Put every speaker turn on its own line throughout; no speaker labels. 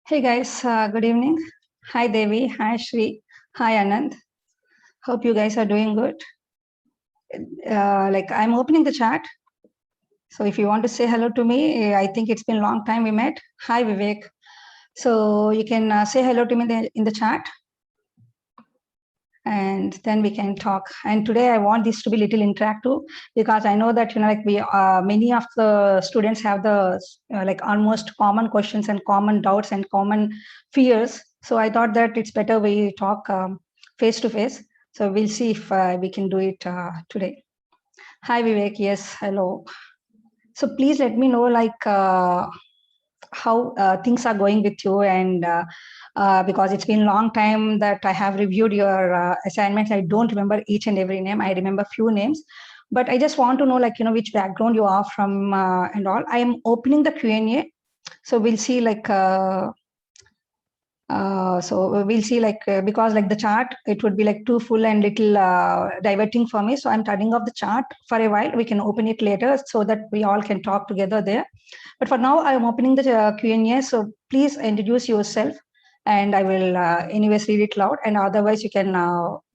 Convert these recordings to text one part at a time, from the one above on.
Hey guys, good evening. Hi Devi, hi Shri, hi Anand. Hope you guys are doing good. I'm opening the chat. So if you want to say hello to me, I think it's been a long time we met. Hi Vivek. So you can say hello to me in the chat and then we can talk. And today I want this to be little interactive because I know that, many of the students have the almost common questions and common doubts and common fears. So I thought that it's better we talk face to face. So we'll see if we can do it today. Hi Vivek, yes, hello. So please let me know how things are going with you and because it's been a long time that I have reviewed your assignments. I don't remember each and every name. I remember few names, but I just want to know which background you are from and all. I am opening the Q&A. So we'll see because the chart, it would be too full and little diverting for me. So I'm turning off the chart for a while. We can open it later so that we all can talk together there. But for now, I'm opening the Q&A. So please introduce yourself and I will anyways read it loud. And otherwise, you can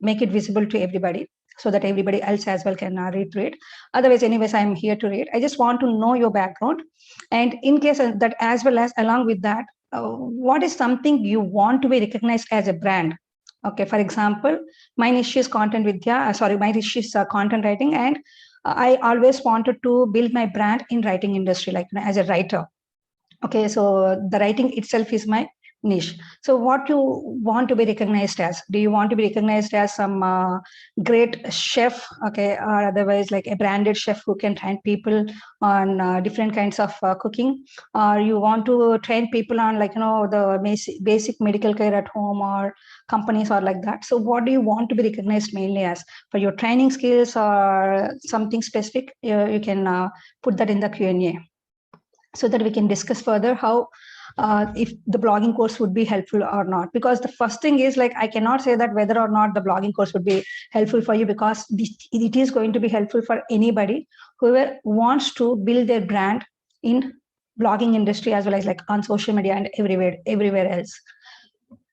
make it visible to everybody so that everybody else as well can read through it. Otherwise, anyways, I'm here to read. I just want to know your background. And in case that, as well as along with that, what is something you want to be recognized as a brand? Okay, for example, my niche is content vidya. My niche is content writing, and I always wanted to build my brand in writing industry, as a writer. Okay, so the writing itself is my niche. So what you want to be recognized as? Do you want to be recognized as some great chef, okay, or otherwise like a branded chef who can train people on different kinds of cooking, or you want to train people on the basic medical care at home or companies or like that? So what do you want to be recognized mainly as? For your training skills or something specific, you can put that in the Q&A so that we can discuss further how if the blogging course would be helpful or not. Because the first thing is I cannot say that whether or not the blogging course would be helpful for you, because it is going to be helpful for anybody whoever wants to build their brand in blogging industry as well as on social media and everywhere else.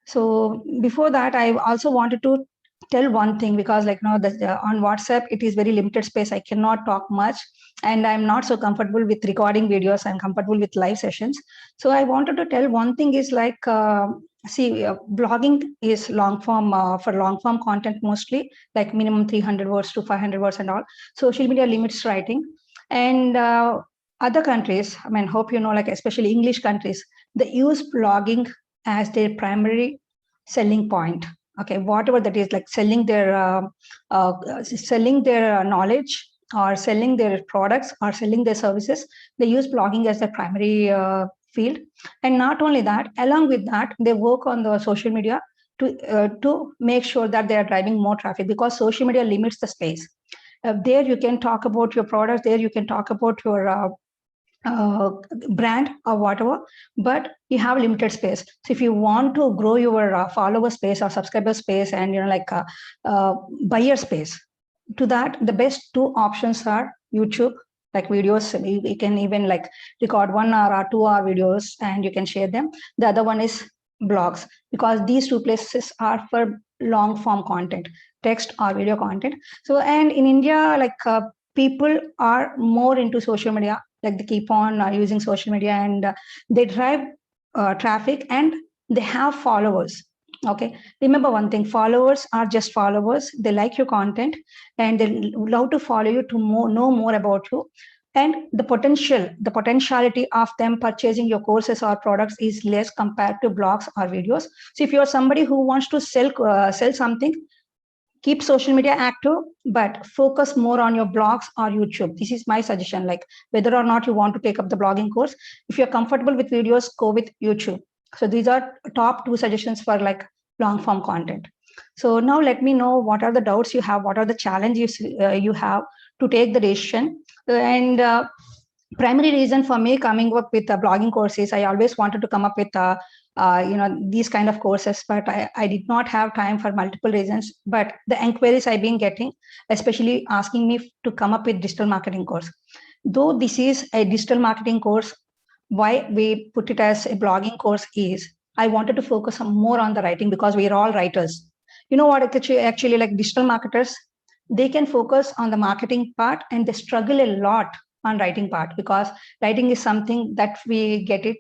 So before that, I also wanted to tell one thing, because on WhatsApp, it is very limited space. I cannot talk much and I'm not so comfortable with recording videos. I'm comfortable with live sessions. So I wanted to tell one thing is blogging is long form for long form content, mostly like minimum 300 words to 500 words and all. Social media limits writing. And other countries, I mean, hope you know, especially English countries, they use blogging as their primary selling point. Okay, whatever that is, like selling their knowledge or selling their products or selling their services, they use blogging as their primary field. And not only that, along with that, they work on the social media to make sure that they are driving more traffic, because social media limits the space. There you can talk about your products, there you can talk about your brand or whatever, but you have limited space. So if you want to grow your follower space or subscriber space and buyer space, to that the best two options are YouTube, like videos. You can even record 1 hour or 2 hour videos and you can share them. The other one is blogs, because these two places are for long form content, text or video content. So, and in India, people are more into social media, they keep on using social media and they drive traffic and they have followers. Okay, remember one thing, followers are just followers. They like your content and they love to follow you to know more about you. And the potentiality of them purchasing your courses or products is less compared to blogs or videos. So if you're somebody who wants to sell something, keep social media active, but focus more on your blogs or YouTube. This is my suggestion, whether or not you want to take up the blogging course. If you're comfortable with videos, go with YouTube. So these are top two suggestions for long form content. So now let me know what are the doubts you have, what are the challenges you have to take the decision. And primary reason for me coming up with a blogging course is I always wanted to come up with these kind of courses, but I did not have time for multiple reasons. But the inquiries I've been getting, especially asking me to come up with digital marketing course. Though this is a digital marketing course, why we put it as a blogging course is I wanted to focus more on the writing because we are all writers. You know what? Actually, like digital marketers, they can focus on the marketing part and they struggle a lot on writing part because writing is something that we get it,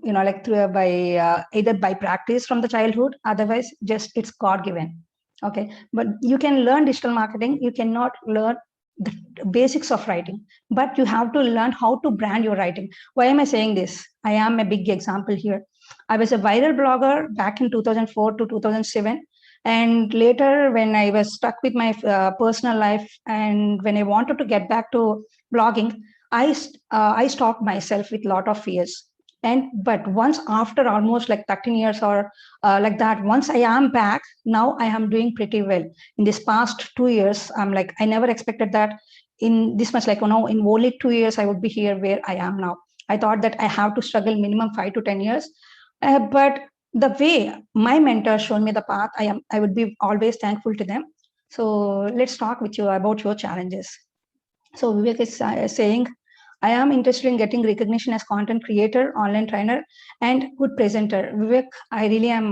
like through by either by practice from the childhood, otherwise just it's God given. Okay, but you can learn digital marketing. You cannot learn the basics of writing, but you have to learn how to brand your writing. Why am I saying this? I am a big example here. I was a viral blogger back in 2004 to 2007. And later, when I was stuck with my personal life and when I wanted to get back to blogging, I stopped myself with a lot of fears. And but once after almost like 13 years or like that, once I am back, now I am doing pretty well. In this past 2 years, I'm like, I never expected that in this much, like, in only 2 years, I would be here where I am now. I thought that I have to struggle minimum 5 to 10 years. But the way my mentor showed me the path, I would be always thankful to them. So let's talk with you about your challenges. So Vivek is saying, I am interested in getting recognition as content creator, online trainer, and good presenter. Vivek, I really am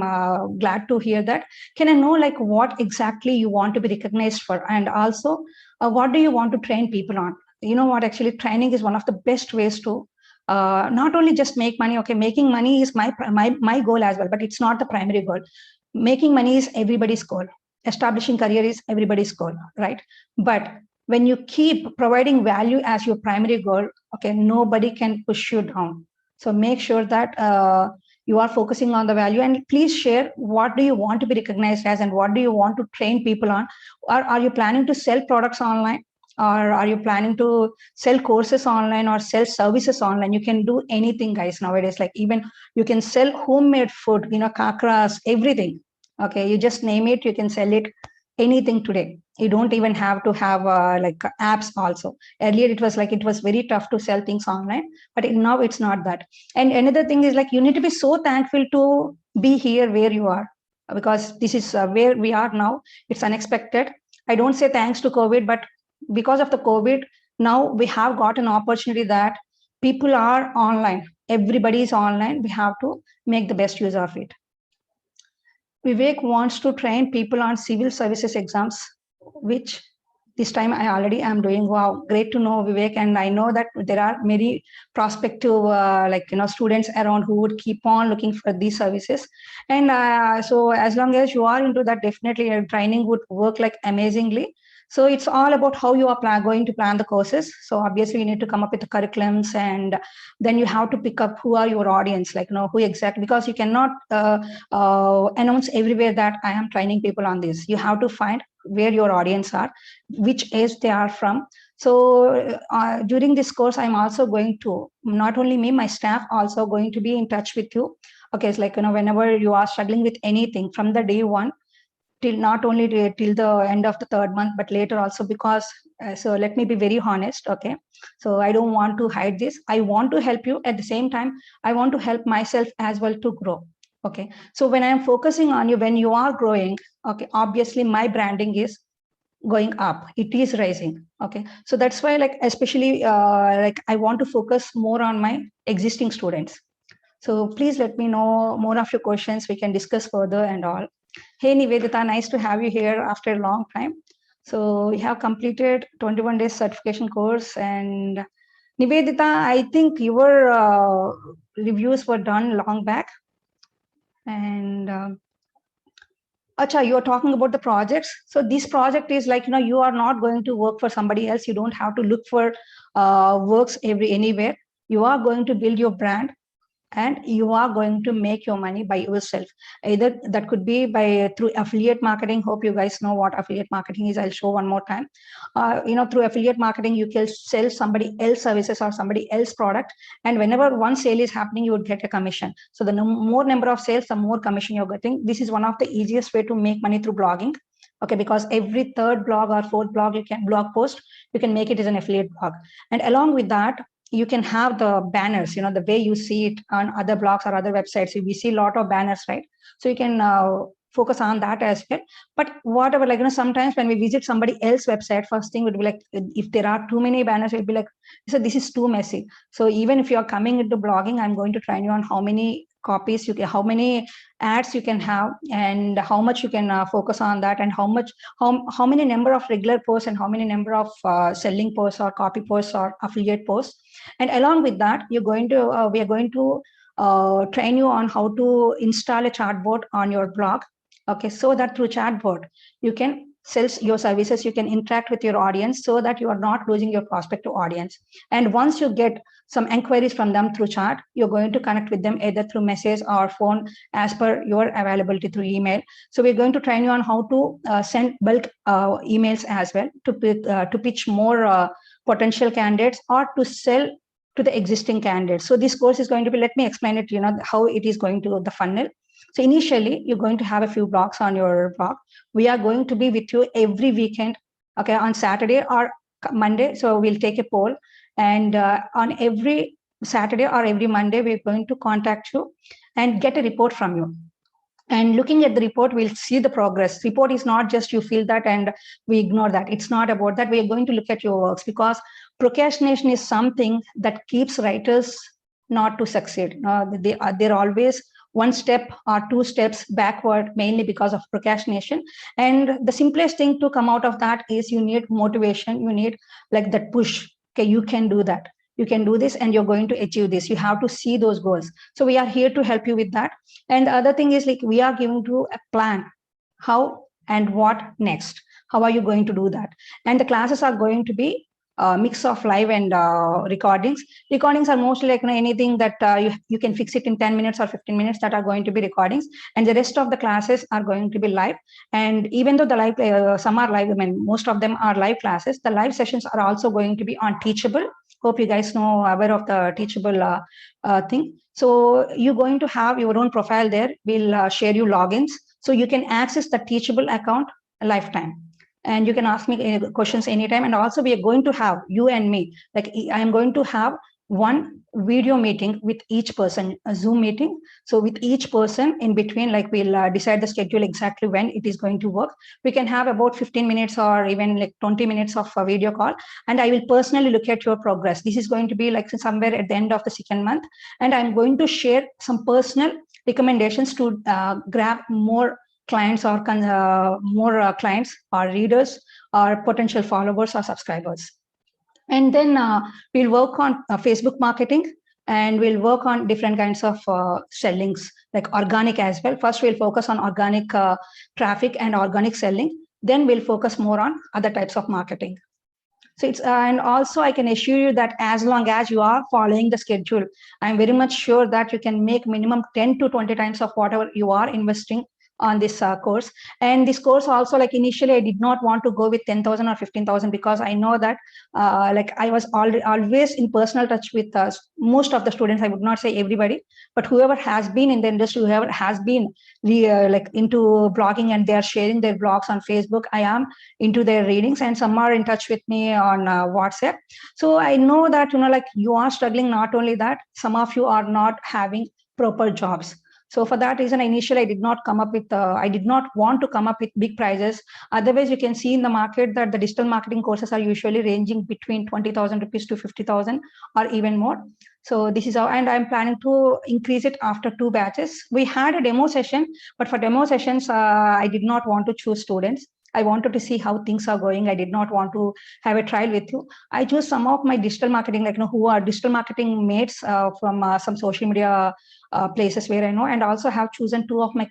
glad to hear that. Can I know like what exactly you want to be recognized for? And also, what do you want to train people on? You know what, actually training is one of the best ways to not only just make money. Okay, making money is my goal as well, but it's not the primary goal. Making money is everybody's goal. Establishing career is everybody's goal, right? But when you keep providing value as your primary goal, okay, nobody can push you down. So make sure that you are focusing on the value, and please share what do you want to be recognized as and what do you want to train people on. Or are you planning to sell products online, or are you planning to sell courses online or sell services online? You can do anything, guys, nowadays. Like even you can sell homemade food, kakras, everything. Okay, you just name it, you can sell it, anything today. You don't even have to have like apps also. Earlier it was very tough to sell things online, but now it's not that. And another thing is like you need to be so thankful to be here where you are, because this is where we are now. It's unexpected. I don't say thanks to COVID, but because of the COVID, now we have got an opportunity that people are online. Everybody is online. We have to make the best use of it. Vivek wants to train people on civil services exams, which this time I already am doing. Wow, great to know, Vivek. And I know that there are many prospective students around who would keep on looking for these services. And so as long as you are into that, definitely your training would work like amazingly. So it's all about how you are going to plan the courses. So obviously you need to come up with the curriculums, and then you have to pick up who are your audience, like who exactly, because you cannot announce everywhere that I am training people on this. You have to find where your audience are, which age they are from. So during this course, I'm also going to, not only me, my staff also going to be in touch with you. Okay, it's like whenever you are struggling with anything from the day one till not only till the end of the third month, but later also, because so let me be very honest. Okay, so I don't want to hide this. I want to help you. At the same time, I want to help myself as well to grow. Okay, so when I'm focusing on you, when you are growing, okay, obviously my branding is going up, it is rising. Okay, so that's why, like, especially like I want to focus more on my existing students. So please let me know more of your questions. We can discuss further and all. Hey, Nivedita, nice to have you here after a long time. So you have completed 21 days certification course. And Nivedita, I think your reviews were done long back. And Acha, you're talking about the projects. So this project is like, you are not going to work for somebody else. You don't have to look for works anywhere. You are going to build your brand, and you are going to make your money by yourself. Either that could be by through affiliate marketing. Hope you guys know what affiliate marketing is. I'll show one more time. Through affiliate marketing, you can sell somebody else services or somebody else product, and whenever one sale is happening, you would get a commission. So the more number of sales, the more commission you're getting. This is one of the easiest way to make money through blogging. Okay, because every third blog or fourth blog blog post, you can make it as an affiliate blog. And along with that, you can have the banners, the way you see it on other blogs or other websites. We see a lot of banners, right? So you can focus on that as well. But whatever, sometimes when we visit somebody else's website, first thing would be like, if there are too many banners, it'll be like, so this is too messy. So even if you're coming into blogging, I'm going to train you on how many copies you can, how many ads you can have, and how much you can focus on that, and how many number of regular posts and how many number of selling posts or copy posts or affiliate posts. And along with that, you're going to we are going to train you on how to install a chatbot on your blog. Okay, so that through chatbot you can sell your services, you can interact with your audience, so that you are not losing your prospective audience. And once you get some inquiries from them through chat, you're going to connect with them either through message or phone as per your availability through email. So we're going to train you on how to send bulk emails as well to pitch more potential candidates or to sell to the existing candidates. So this course is going to be, let me explain it, how it is going to the funnel. So initially, you're going to have a few blogs on your blog. We are going to be with you every weekend, okay, on Saturday or Monday. So we'll take a poll, and on every Saturday or every Monday, we're going to contact you and get a report from you. And looking at the report, we'll see the progress. Report is not just you feel that and we ignore that. It's not about that. We are going to look at your works, because procrastination is something that keeps writers not to succeed. They're always one step or two steps backward, mainly because of procrastination. And the simplest thing to come out of that is you need motivation. You need like that push. Okay, you can do that. You can do this and you're going to achieve this. You have to see those goals. So we are here to help you with that. And the other thing is, like, we are giving you a plan, how and what next. How are you going to do that? And the classes are going to be a mix of live and recordings. Recordings are mostly like anything that you can fix it in 10 minutes or 15 minutes, that are going to be recordings. And the rest of the classes are going to be live. And even though the live, some are live, I mean, most of them are live classes, the live sessions are also going to be on Teachable. Hope you guys know, aware of the Teachable thing. So you're going to have your own profile there. We'll share you logins, so you can access the Teachable account a lifetime. And you can ask me questions anytime. And also we are going to have, you and me, like I am going to have one video meeting with each person, a Zoom meeting. So with each person in between, like we'll decide the schedule exactly when it is going to work. We can have about 15 minutes or even like 20 minutes of a video call. And I will personally look at your progress. This is going to be like somewhere at the end of the second month. And I'm going to share some personal recommendations to grab more clients or more clients or readers or potential followers or subscribers. And then we'll work on Facebook marketing, and we'll work on different kinds of sellings, like organic as well. First, we'll focus on organic traffic and organic selling. Then we'll focus more on other types of marketing. So it's and also I can assure you that as long as you are following the schedule, I'm very much sure that you can make minimum 10 to 20 times of whatever you are investing on this course. And this course also, like initially I did not want to go with 10,000 or 15,000, because I know that like I was always in personal touch with most of the students. I would not say everybody, but whoever has been in the industry, whoever has been like into blogging and they are sharing their blogs on Facebook, I am into their readings, and some are in touch with me on WhatsApp. So I know that, like you are struggling. Not only that, some of you are not having proper jobs. So for that reason, initially I did not come up with, I did not want to come up with big prices. Otherwise, you can see in the market that the digital marketing courses are usually ranging between 20,000 rupees to 50,000 or even more. So this is how, and I'm planning to increase it after 2 batches. We had a demo session, but for demo sessions, I did not want to choose students. I wanted to see how things are going. I did not want to have a trial with you. I chose some of my digital marketing, like, who are digital marketing mates from some social media places where I know, and also have chosen 2 of my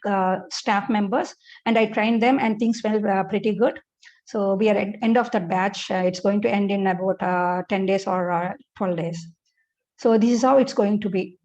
staff members, and I trained them, and things went pretty good. So we are at end of that batch. It's going to end in about 10 days or 12 days. So this is how it's going to be.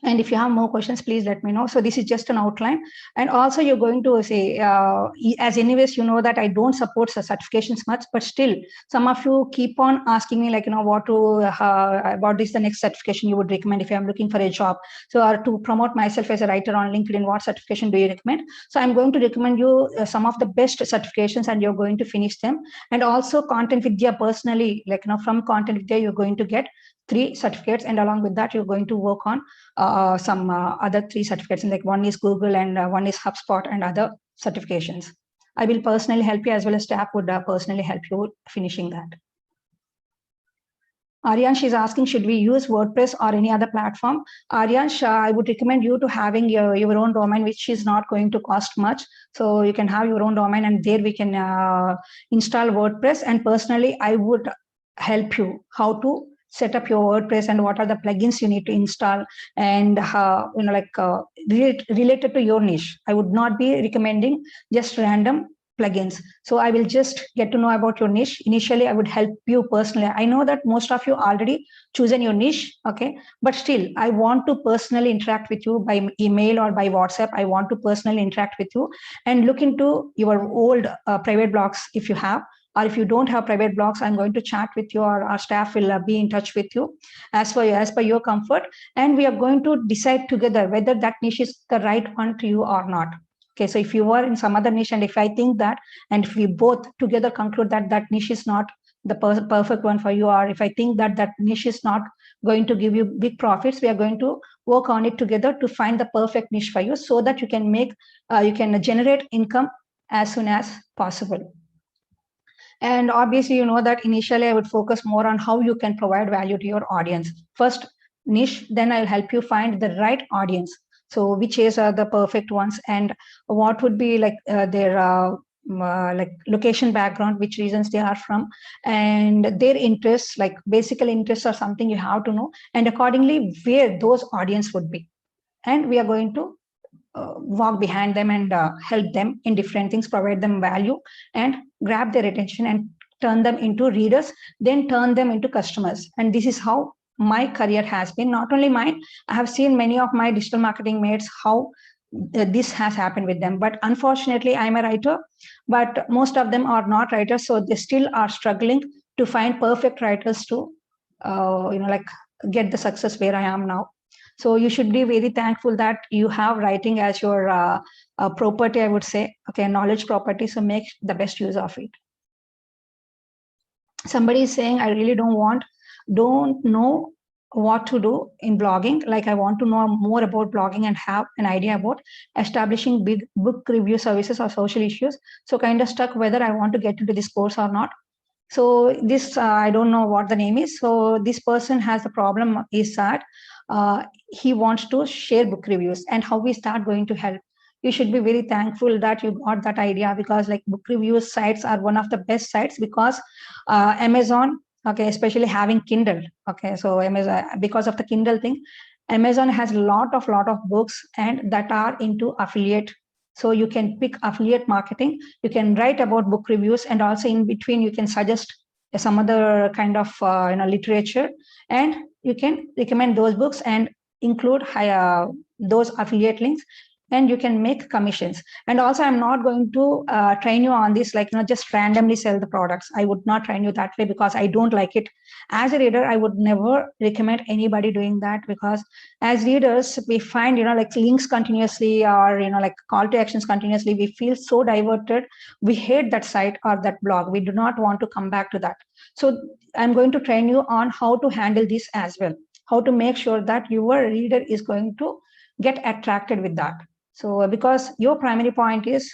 And if you have more questions, please let me know. So this is just an outline. And also you're going to say, as anyways, you know that I don't support certifications much, but still some of you keep on asking me, like, what is the next certification you would recommend if I'm looking for a job? So or to promote myself as a writer on LinkedIn, what certification do you recommend? So I'm going to recommend you some of the best certifications, and you're going to finish them. And also Content Vidya personally, like, from Content Vidya, you're going to get 3 certificates, and along with that, you're going to work on some other 3 certificates, and like one is Google and one is HubSpot and other certifications. I will personally help you, as well as staff would personally help you finishing that. Aryansh is asking, should we use WordPress or any other platform? Aryansh, I would recommend you to having your own domain, which is not going to cost much. So you can have your own domain, and there we can install WordPress. And personally, I would help you how to set up your WordPress and what are the plugins you need to install, and related to your niche. I would not be recommending just random plugins. So I will just get to know about your niche. Initially, I would help you personally. I know that most of you already chosen your niche, okay? But still, I want to personally interact with you by email or by WhatsApp. I want to personally interact with you and look into your old private blogs if you have, or if you don't have private blogs, I'm going to chat with you, or our staff will be in touch with you as per your comfort. And we are going to decide together whether that niche is the right one to you or not. Okay, so if you are in some other niche, and if I think that, and if we both together conclude that that niche is not the perfect one for you, or if I think that that niche is not going to give you big profits, we are going to work on it together to find the perfect niche for you, so that you can generate income as soon as possible. And obviously, you know that initially I would focus more on how you can provide value to your audience. First niche, then I'll help you find the right audience. So which is the perfect ones, and what would be like their like location background, which regions they are from, and their interests, like basic interests or something you have to know, and accordingly where those audience would be. And we are going to walk behind them and help them in different things, provide them value and grab their attention and turn them into readers, then turn them into customers. And this is how my career has been. Not only mine, I have seen many of my digital marketing mates how this has happened with them. But unfortunately, I'm a writer, but most of them are not writers, so they still are struggling to find perfect writers to like get the success where I am now. So you should be very thankful that you have writing as your property, I would say, okay, knowledge property. So make the best use of it. Somebody is saying, I really don't know what to do in blogging. Like I want to know more about blogging and have an idea about establishing big book review services or social issues. So kind of stuck whether I want to get into this course or not. So this, I don't know what the name is. So this person has the problem is that he wants to share book reviews, and how we start going to help. You should be very thankful that you got that idea, because like book review sites are one of the best sites, because Amazon, okay, especially having Kindle, okay, so Amazon, because of the Kindle thing, Amazon has a lot of books and that are into affiliate. So you can pick affiliate marketing, you can write about book reviews, and also in between you can suggest some other kind of literature, and you can recommend those books and include those affiliate links, and you can make commissions. And also, I'm not going to train you on this, like just randomly sell the products. I would not train you that way, because I don't like it. As a reader, I would never recommend anybody doing that, because as readers, we find like links continuously, or like call to actions continuously. We feel so diverted. We hate that site or that blog. We do not want to come back to that. So I'm going to train you on how to handle this as well, how to make sure that your reader is going to get attracted with that. So because your primary point is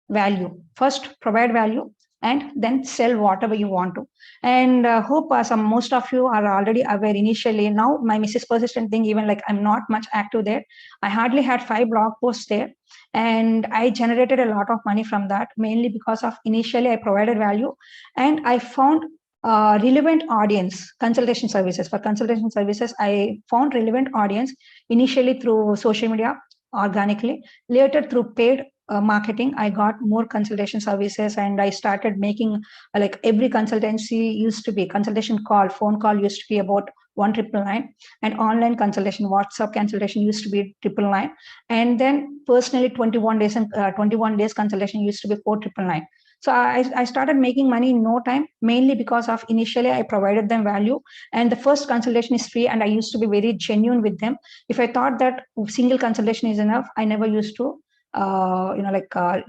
value, first provide value and then sell whatever you want to. And hope most of you are already aware. Initially, now my Mrs. Persistent thing, even like I'm not much active there, I hardly had 5 blog posts there, and I generated a lot of money from that, mainly because of initially I provided value, and I found relevant audience. Consultation services, for consultation services I found relevant audience initially through social media organically. Later, through paid marketing, I got more consultation services, and I started making like every consultancy used to be consultation call, phone call used to be about 1,999, and online consultation, WhatsApp consultation used to be 999, and then personally 21 days and 21 days consultation used to be 4,999. So I started making money in no time, mainly because of initially I provided them value, and the first consultation is free, and I used to be very genuine with them. If I thought that single consultation is enough, I never used to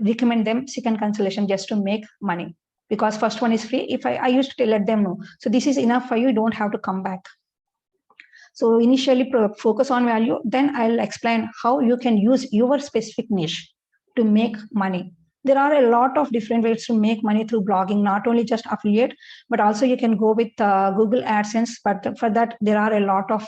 recommend them second consultation just to make money, because first one is free. If I used to let them know, so this is enough for you, you don't have to come back. So initially focus on value, then I'll explain how you can use your specific niche to make money. There are a lot of different ways to make money through blogging, not only just affiliate, but also you can go with Google AdSense. But for that, there are a lot of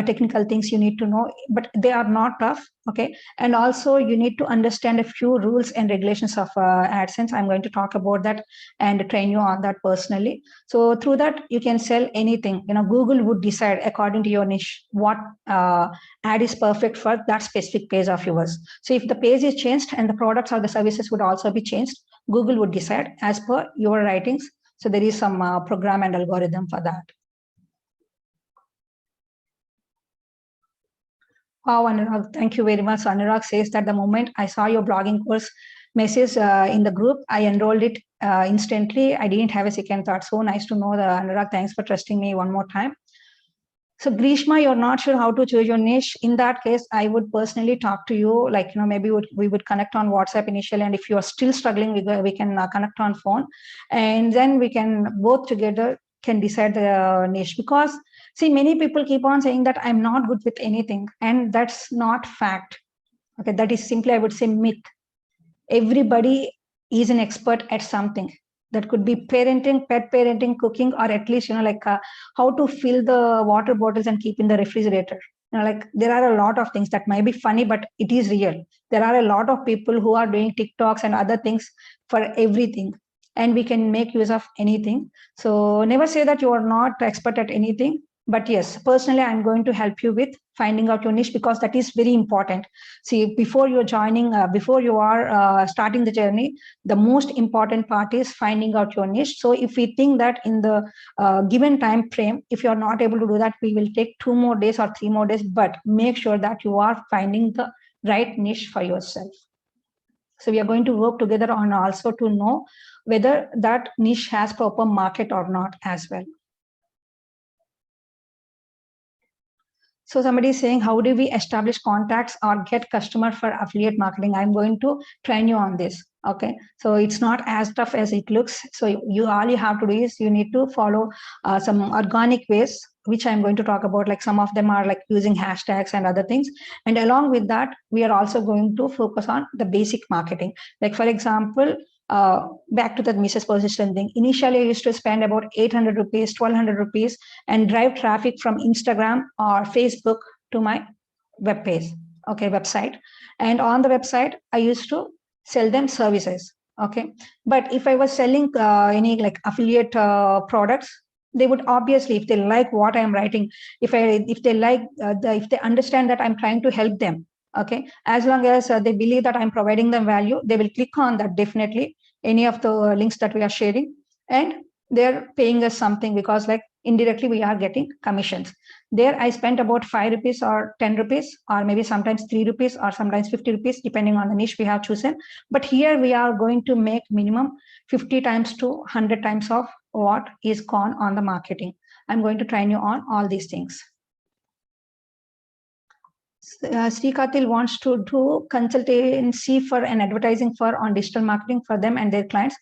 technical things you need to know, but they are not tough. Okay. And also you need to understand a few rules and regulations of AdSense. I'm going to talk about that and train you on that personally. So through that, you can sell anything. Google would decide according to your niche what ad is perfect for that specific page of yours. So if the page is changed and the products or the services would also be changed, Google would decide as per your writings. So there is some program and algorithm for that. Wow, Anurag, thank you very much. Anurag says that the moment I saw your blogging course message in the group, I enrolled it instantly. I didn't have a second thought. So nice to know, Anurag. Thanks for trusting me one more time. So Grishma, you're not sure how to choose your niche. In that case, I would personally talk to you. Like, maybe we would connect on WhatsApp initially. And if you are still struggling, we can connect on phone. And then we can both together can decide the niche. Because see, many people keep on saying that I'm not good with anything. And that's not fact. Okay, that is simply, I would say, myth. Everybody is an expert at something. That could be parenting, pet parenting, cooking, or at least, how to fill the water bottles and keep in the refrigerator. Like there are a lot of things that might be funny, but it is real. There are a lot of people who are doing TikToks and other things for everything. And we can make use of anything. So never say that you are not expert at anything. But yes, personally, I'm going to help you with finding out your niche because that is very important. See, before you're joining, before you are starting the journey, the most important part is finding out your niche. So if we think that in the given time frame, if you're not able to do that, we will take 2 more days or 3 more days, but make sure that you are finding the right niche for yourself. So we are going to work together on also to know whether that niche has proper market or not as well. So somebody is saying, how do we establish contacts or get customer for affiliate marketing? I'm going to train you on this. Okay. So it's not as tough as it looks. So all you have to do is you need to follow some organic ways, which I'm going to talk about. Like some of them are like using hashtags and other things. And along with that, we are also going to focus on the basic marketing. Like for example, back to the Mrs. Persistent thing. Initially, I used to spend about 800 rupees, 1200 rupees and drive traffic from Instagram or Facebook to my web page, website. And on the website, I used to sell them services. Okay. But if I was selling any like affiliate products, they would obviously, if they like what I'm writing, if they like, if they understand that I'm trying to help them, okay, as long as they believe that I'm providing them value, they will click on that definitely, any of the links that we are sharing, and they're paying us something because like indirectly we are getting commissions. There I spent about 5 rupees or 10 rupees or maybe sometimes 3 rupees or sometimes 50 rupees depending on the niche we have chosen. But here we are going to make minimum 50 times to 100 times of what is gone on the marketing. I'm going to train you on all these things. Sri Katil wants to do consultancy for an advertising for on digital marketing for them and their clients.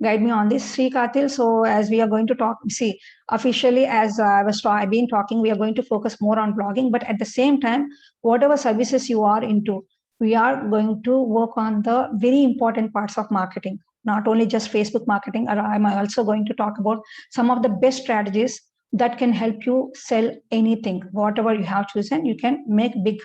Guide me on this, Sri Katil. So as we are going to talk, see, officially as I've been talking, we are going to focus more on blogging, but at the same time, whatever services you are into, we are going to work on the very important parts of marketing, not only just Facebook marketing. I'm also going to talk about some of the best strategies that can help you sell anything, whatever you have chosen, you can make big.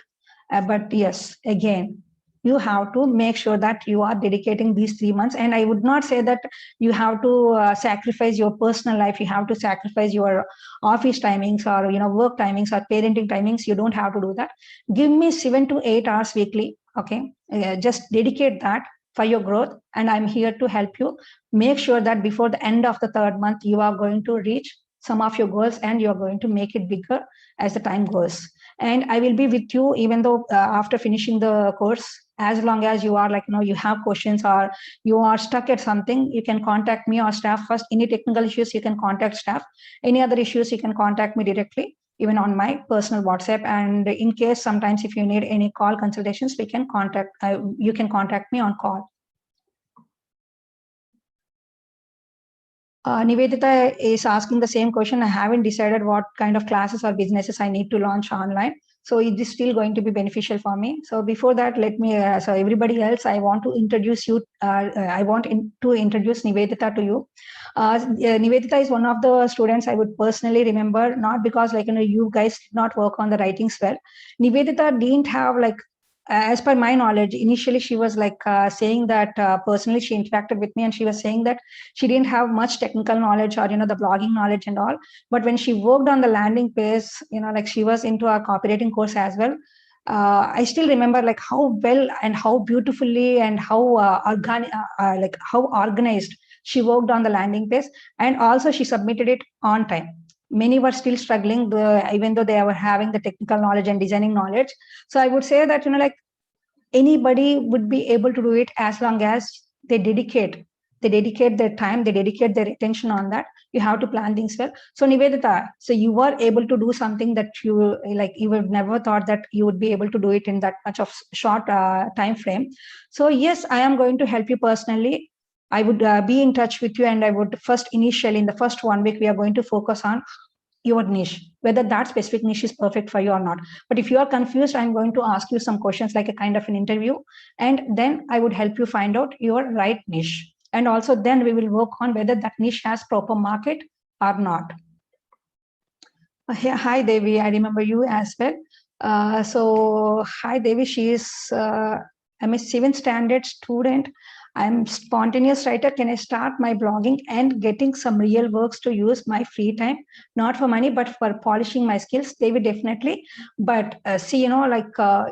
But yes, again, you have to make sure that you are dedicating these 3 months. And I would not say that you have to sacrifice your personal life. You have to sacrifice your office timings or work timings or parenting timings. You don't have to do that. Give me 7 to 8 hours weekly. Okay, just dedicate that for your growth. And I'm here to help you. Make sure that before the end of the 3rd month, you are going to reach some of your goals and you're going to make it bigger as the time goes. And I will be with you even though after finishing the course, as long as you are like, you have questions or you are stuck at something, you can contact me or staff first. Any technical issues, you can contact staff. Any other issues, you can contact me directly, even on my personal WhatsApp. And in case sometimes if you need any call consultations, you can contact me on call. Nivedita is asking the same question. I haven't decided what kind of classes or businesses I need to launch online. So it is still going to be beneficial for me. So before that, let me, so everybody else, I want to introduce you, to introduce Nivedita to you. Nivedita is one of the students I would personally remember, not because like, you guys did not work on the writings well. Nivedita didn't have like, as per my knowledge, initially she was like saying that personally she interacted with me and she was saying that she didn't have much technical knowledge or, the blogging knowledge and all. But when she worked on the landing page, like she was into a copywriting course as well. I still remember like how well and how beautifully and how like how organized she worked on the landing page, and also she submitted it on time. Many were still struggling, even though they were having the technical knowledge and designing knowledge. So I would say that, like anybody would be able to do it as long as they dedicate their time, they dedicate their attention on that. You have to plan things well. So Nivedita, so you were able to do something that you like, you would never thought that you would be able to do it in that much of short time frame. So yes, I am going to help you personally. I would be in touch with you, and I would first initially in the first 1 week, we are going to focus on your niche, whether that specific niche is perfect for you or not. But if you are confused, I'm going to ask you some questions like a kind of an interview, and then I would help you find out your right niche. And also then we will work on whether that niche has proper market or not. Hi, Devi. I remember you as well. So hi, Devi. She is, I'm a 7th standard student. I'm spontaneous writer. Can I start my blogging and getting some real works to use my free time, not for money, but for polishing my skills? Devi, definitely. But see, like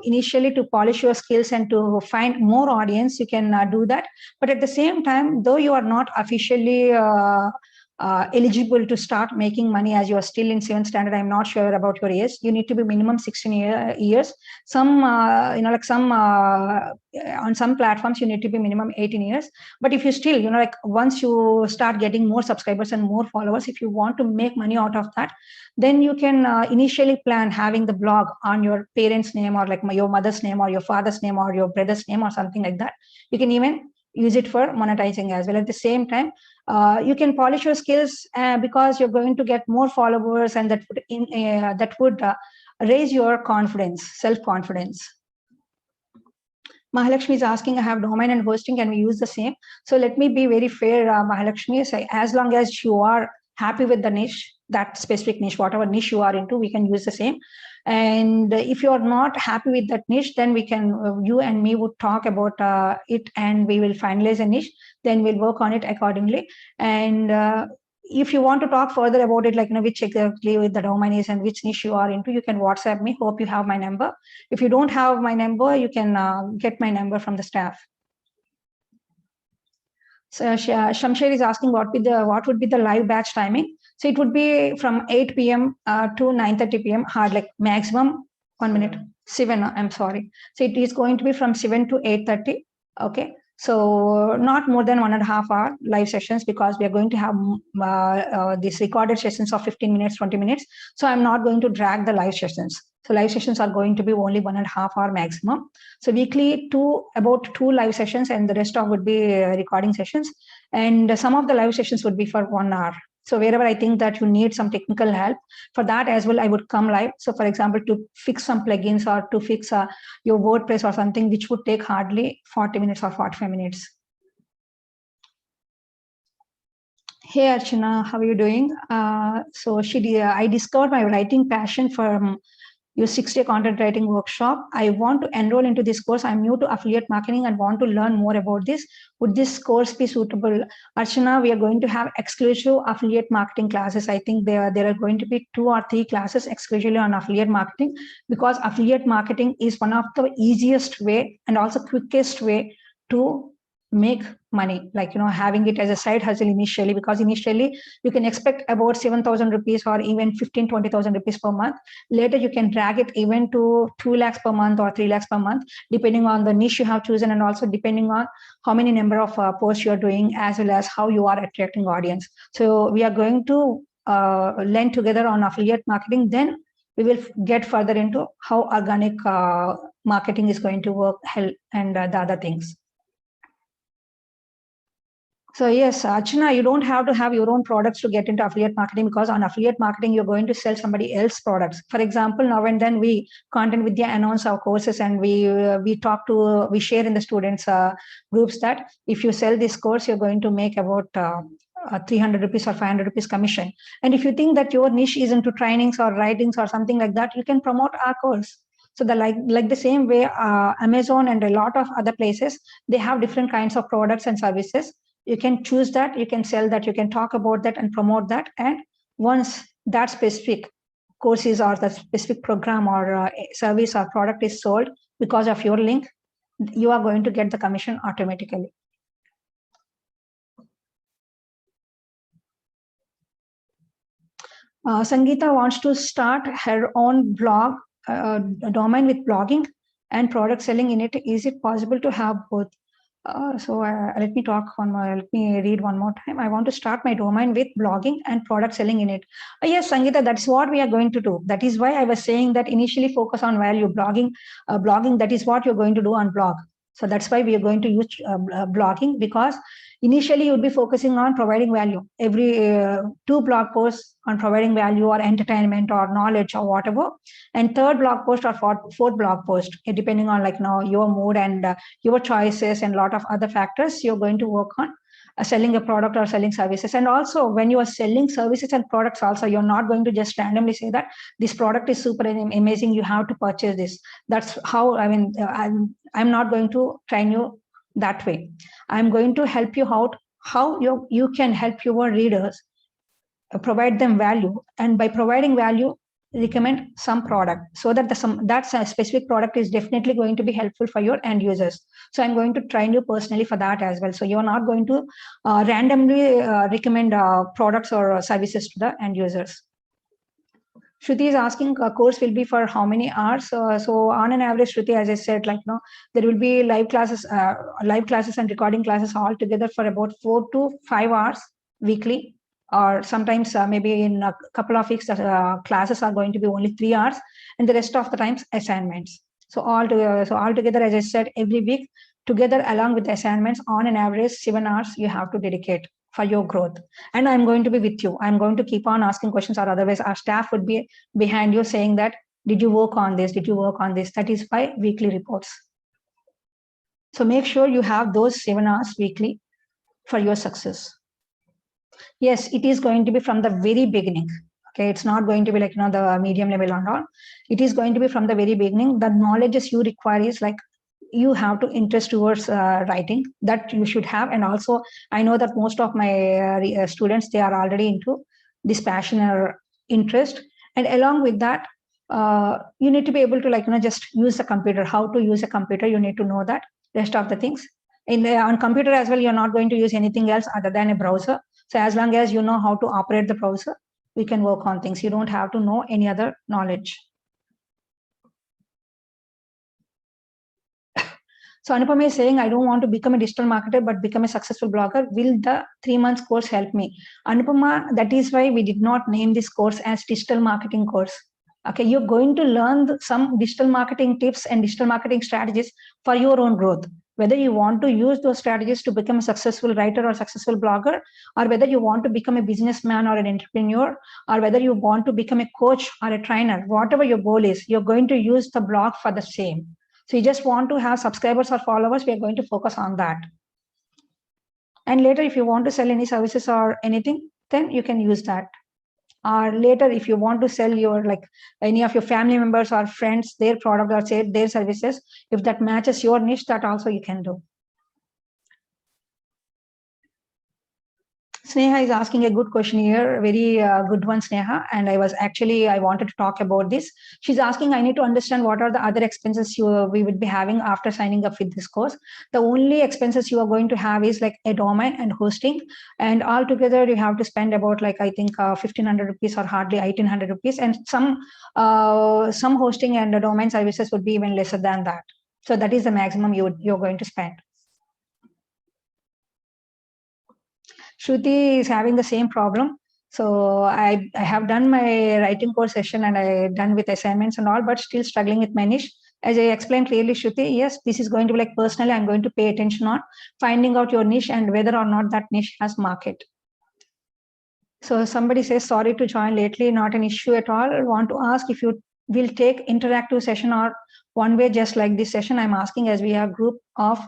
initially to polish your skills and to find more audience, you can do that. But at the same time, though you are not officially eligible to start making money as you are still in 7th standard, I'm not sure about your age. You need to be minimum 16 years. Some, like some, on some platforms, you need to be minimum 18 years. But if you still, like once you start getting more subscribers and more followers, if you want to make money out of that, then you can initially plan having the blog on your parents' name, or like your mother's name or your father's name or your brother's name or something like that. You can even use it for monetizing as well. At the same time, you can polish your skills because you're going to get more followers, and that would raise your confidence, self-confidence. Mahalakshmi is asking, I have domain and hosting, can we use the same? So let me be very fair, Mahalakshmi. Say, as long as you are happy with the niche, that specific niche, whatever niche you are into, we can use the same. And if you are not happy with that niche, then we can, you and me would talk about it, and we will finalize a niche. Then we'll work on it accordingly. And if you want to talk further about it, like which exactly with the domain is and which niche you are into, you can WhatsApp me. Hope you have my number. If you don't have my number, you can get my number from the staff. So Shamsher is asking what would be the live batch timing. So it would be from 8 p.m. To 9:30 p.m. hard, like maximum 1 minute. 7. I'm sorry. So it is going to be from 7 to 8:30. Okay. So not more than 1.5 hour live sessions, because we are going to have these recorded sessions of 15 minutes, 20 minutes. So I'm not going to drag the live sessions. So live sessions are going to be only 1.5 hour maximum. So weekly about 2 live sessions, and the rest of would be recording sessions. And some of the live sessions would be for 1 hour. So wherever I think that you need some technical help for that as well, I would come live. So for example, to fix some plugins or to fix your WordPress or something, which would take hardly 40 minutes or 45 minutes. Hey Archana, how are you doing? So I discovered my writing passion from your 6-day content writing workshop. I want to enroll into this course. I'm new to affiliate marketing and want to learn more about this. Would this course be suitable? Archana, we are going to have exclusive affiliate marketing classes. I think there are going to be 2 or 3 classes exclusively on affiliate marketing, because affiliate marketing is one of the easiest way and also quickest way to make money, like having it as a side hustle initially, because initially you can expect about 7,000 rupees or even 15-20,000 rupees per month. Later you can drag it even to 2 lakhs per month or 3 lakhs per month, depending on the niche you have chosen, and also depending on how many number of posts you're doing, as well as how you are attracting audience. So we are going to learn together on affiliate marketing. Then we will get further into how organic marketing is going to work, help, and the other things. So yes, Archana, you don't have to have your own products to get into affiliate marketing, because on affiliate marketing, you're going to sell somebody else's products. For example, now and then we Content Vidya announce our courses, and we share in the students groups that if you sell this course, you're going to make about 300 rupees or 500 rupees commission. And if you think that your niche is into trainings or writings or something like that, you can promote our course. So like the same way, Amazon and a lot of other places, they have different kinds of products and services. You can choose that, you can sell that, you can talk about that and promote that. And once that specific courses or the specific program or service or product is sold because of your link, you are going to get the commission automatically. Sangeeta wants to start her own blog domain with blogging and product selling in it. Is it possible to have both? Let me talk one more. Let me read one more time. I want to start my domain with blogging and product selling in it. Yes, Sangeeta, that's what we are going to do. That is why I was saying that initially focus on value. Blogging, that is what you're going to do on blog. So that's why we are going to use blogging, because initially you'll be focusing on providing value. Every 2 blog posts on providing value or entertainment or knowledge or whatever, and 3rd blog post or 4th blog post, depending on your mood and your choices and a lot of other factors, you're going to work on selling a product or selling services. And also when you are selling services and products also, you're not going to just randomly say that this product is super amazing, you have to purchase this. That's how, I'm not going to train you that way. I'm going to help you out how you can help your readers, provide them value, and by providing value, recommend some product, so that that specific product is definitely going to be helpful for your end users. So I'm going to train you personally for that as well. So you're not going to randomly recommend products or services to the end users. Shruti is asking, a course will be for how many hours? So on an average, Shruti, as I said, there will be live classes and recording classes all together for about 4 to 5 hours weekly, or sometimes maybe in a couple of weeks, classes are going to be only 3 hours, and the rest of the times assignments. So altogether, as I said, every week together along with the assignments, on an average 7 hours you have to dedicate for your growth. And I'm going to be with you. I'm going to keep on asking questions, or otherwise our staff would be behind you saying that, did you work on this? Did you work on this? That is by weekly reports. So make sure you have those 7 hours weekly for your success. Yes, it is going to be from the very beginning. Okay, it's not going to be the medium level and all. It is going to be from the very beginning. The knowledges you require is you have to interest towards writing, that you should have. And also I know that most of my students, they are already into this passion or interest, and along with that you need to be able to just use the computer. How to use a computer, you need to know that. Rest of the things on computer as well, you're not going to use anything else other than a browser. So as long as you know how to operate the browser, we can work on things. You don't have to know any other knowledge. So Anupama is saying, I don't want to become a digital marketer, but become a successful blogger. Will the 3 months course help me? Anupama, that is why we did not name this course as digital marketing course. Okay, you're going to learn some digital marketing tips and digital marketing strategies for your own growth. Whether you want to use those strategies to become a successful writer or successful blogger, or whether you want to become a businessman or an entrepreneur, or whether you want to become a coach or a trainer, whatever your goal is, you're going to use the blog for the same. So you just want to have subscribers or followers, we are going to focus on that. And later, if you want to sell any services or anything, then you can use that. Or later, if you want to sell your any of your family members or friends, their product or say their services, if that matches your niche, that also you can do. Sneha is asking a good question here, very good one, Sneha. And I wanted to talk about this. She's asking, I need to understand what are the other expenses we would be having after signing up with this course. The only expenses you are going to have is a domain and hosting. And altogether, you have to spend about I think 1,500 rupees or hardly 1,800 rupees. And some hosting and domain services would be even lesser than that. So that is the maximum you're going to spend. Shruti is having the same problem. So I have done my writing course session and I done with assignments and all, but still struggling with my niche. As I explained clearly, Shruti, yes, this is going to be like personally, I'm going to pay attention on finding out your niche and whether or not that niche has market. So somebody says, sorry to join lately, not an issue at all. I want to ask if you will take interactive session or one way, just like this session. I'm asking as we are a group of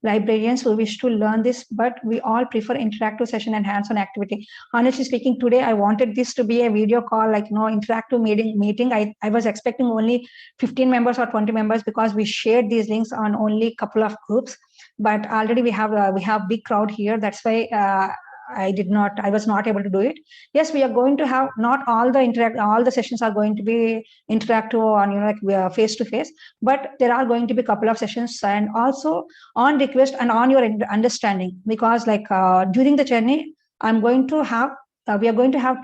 librarians who wish to learn this, but we all prefer interactive session and hands-on activity. Honestly speaking, today I wanted this to be a video call, like, interactive meeting. I was expecting only 15 members or 20 members because we shared these links on only a couple of groups, but already we have big crowd here. That's why I was not able to do it. Yes, we are going to have not all the sessions are going to be interactive on, like we are face to face, but there are going to be a couple of sessions and also on request and on your understanding, because like during the journey, we are going to have 2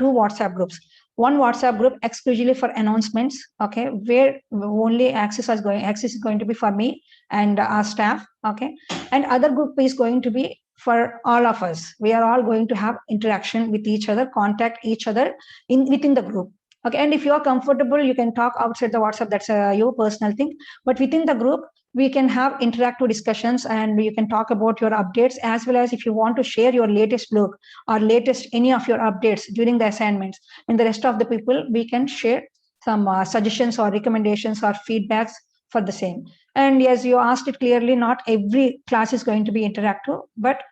WhatsApp groups. One WhatsApp group exclusively for announcements, okay, where only access is going to be for me and our staff, okay, and other group is going to be for all of us. We are all going to have interaction with each other, contact each other within the group. Okay, and if you are comfortable, you can talk outside the WhatsApp. That's your personal thing. But within the group, we can have interactive discussions and you can talk about your updates, as well as if you want to share your latest look or latest any of your updates during the assignments. And the rest of the people, we can share some suggestions or recommendations or feedbacks for the same. And as you asked it clearly, not every class is going to be interactive, but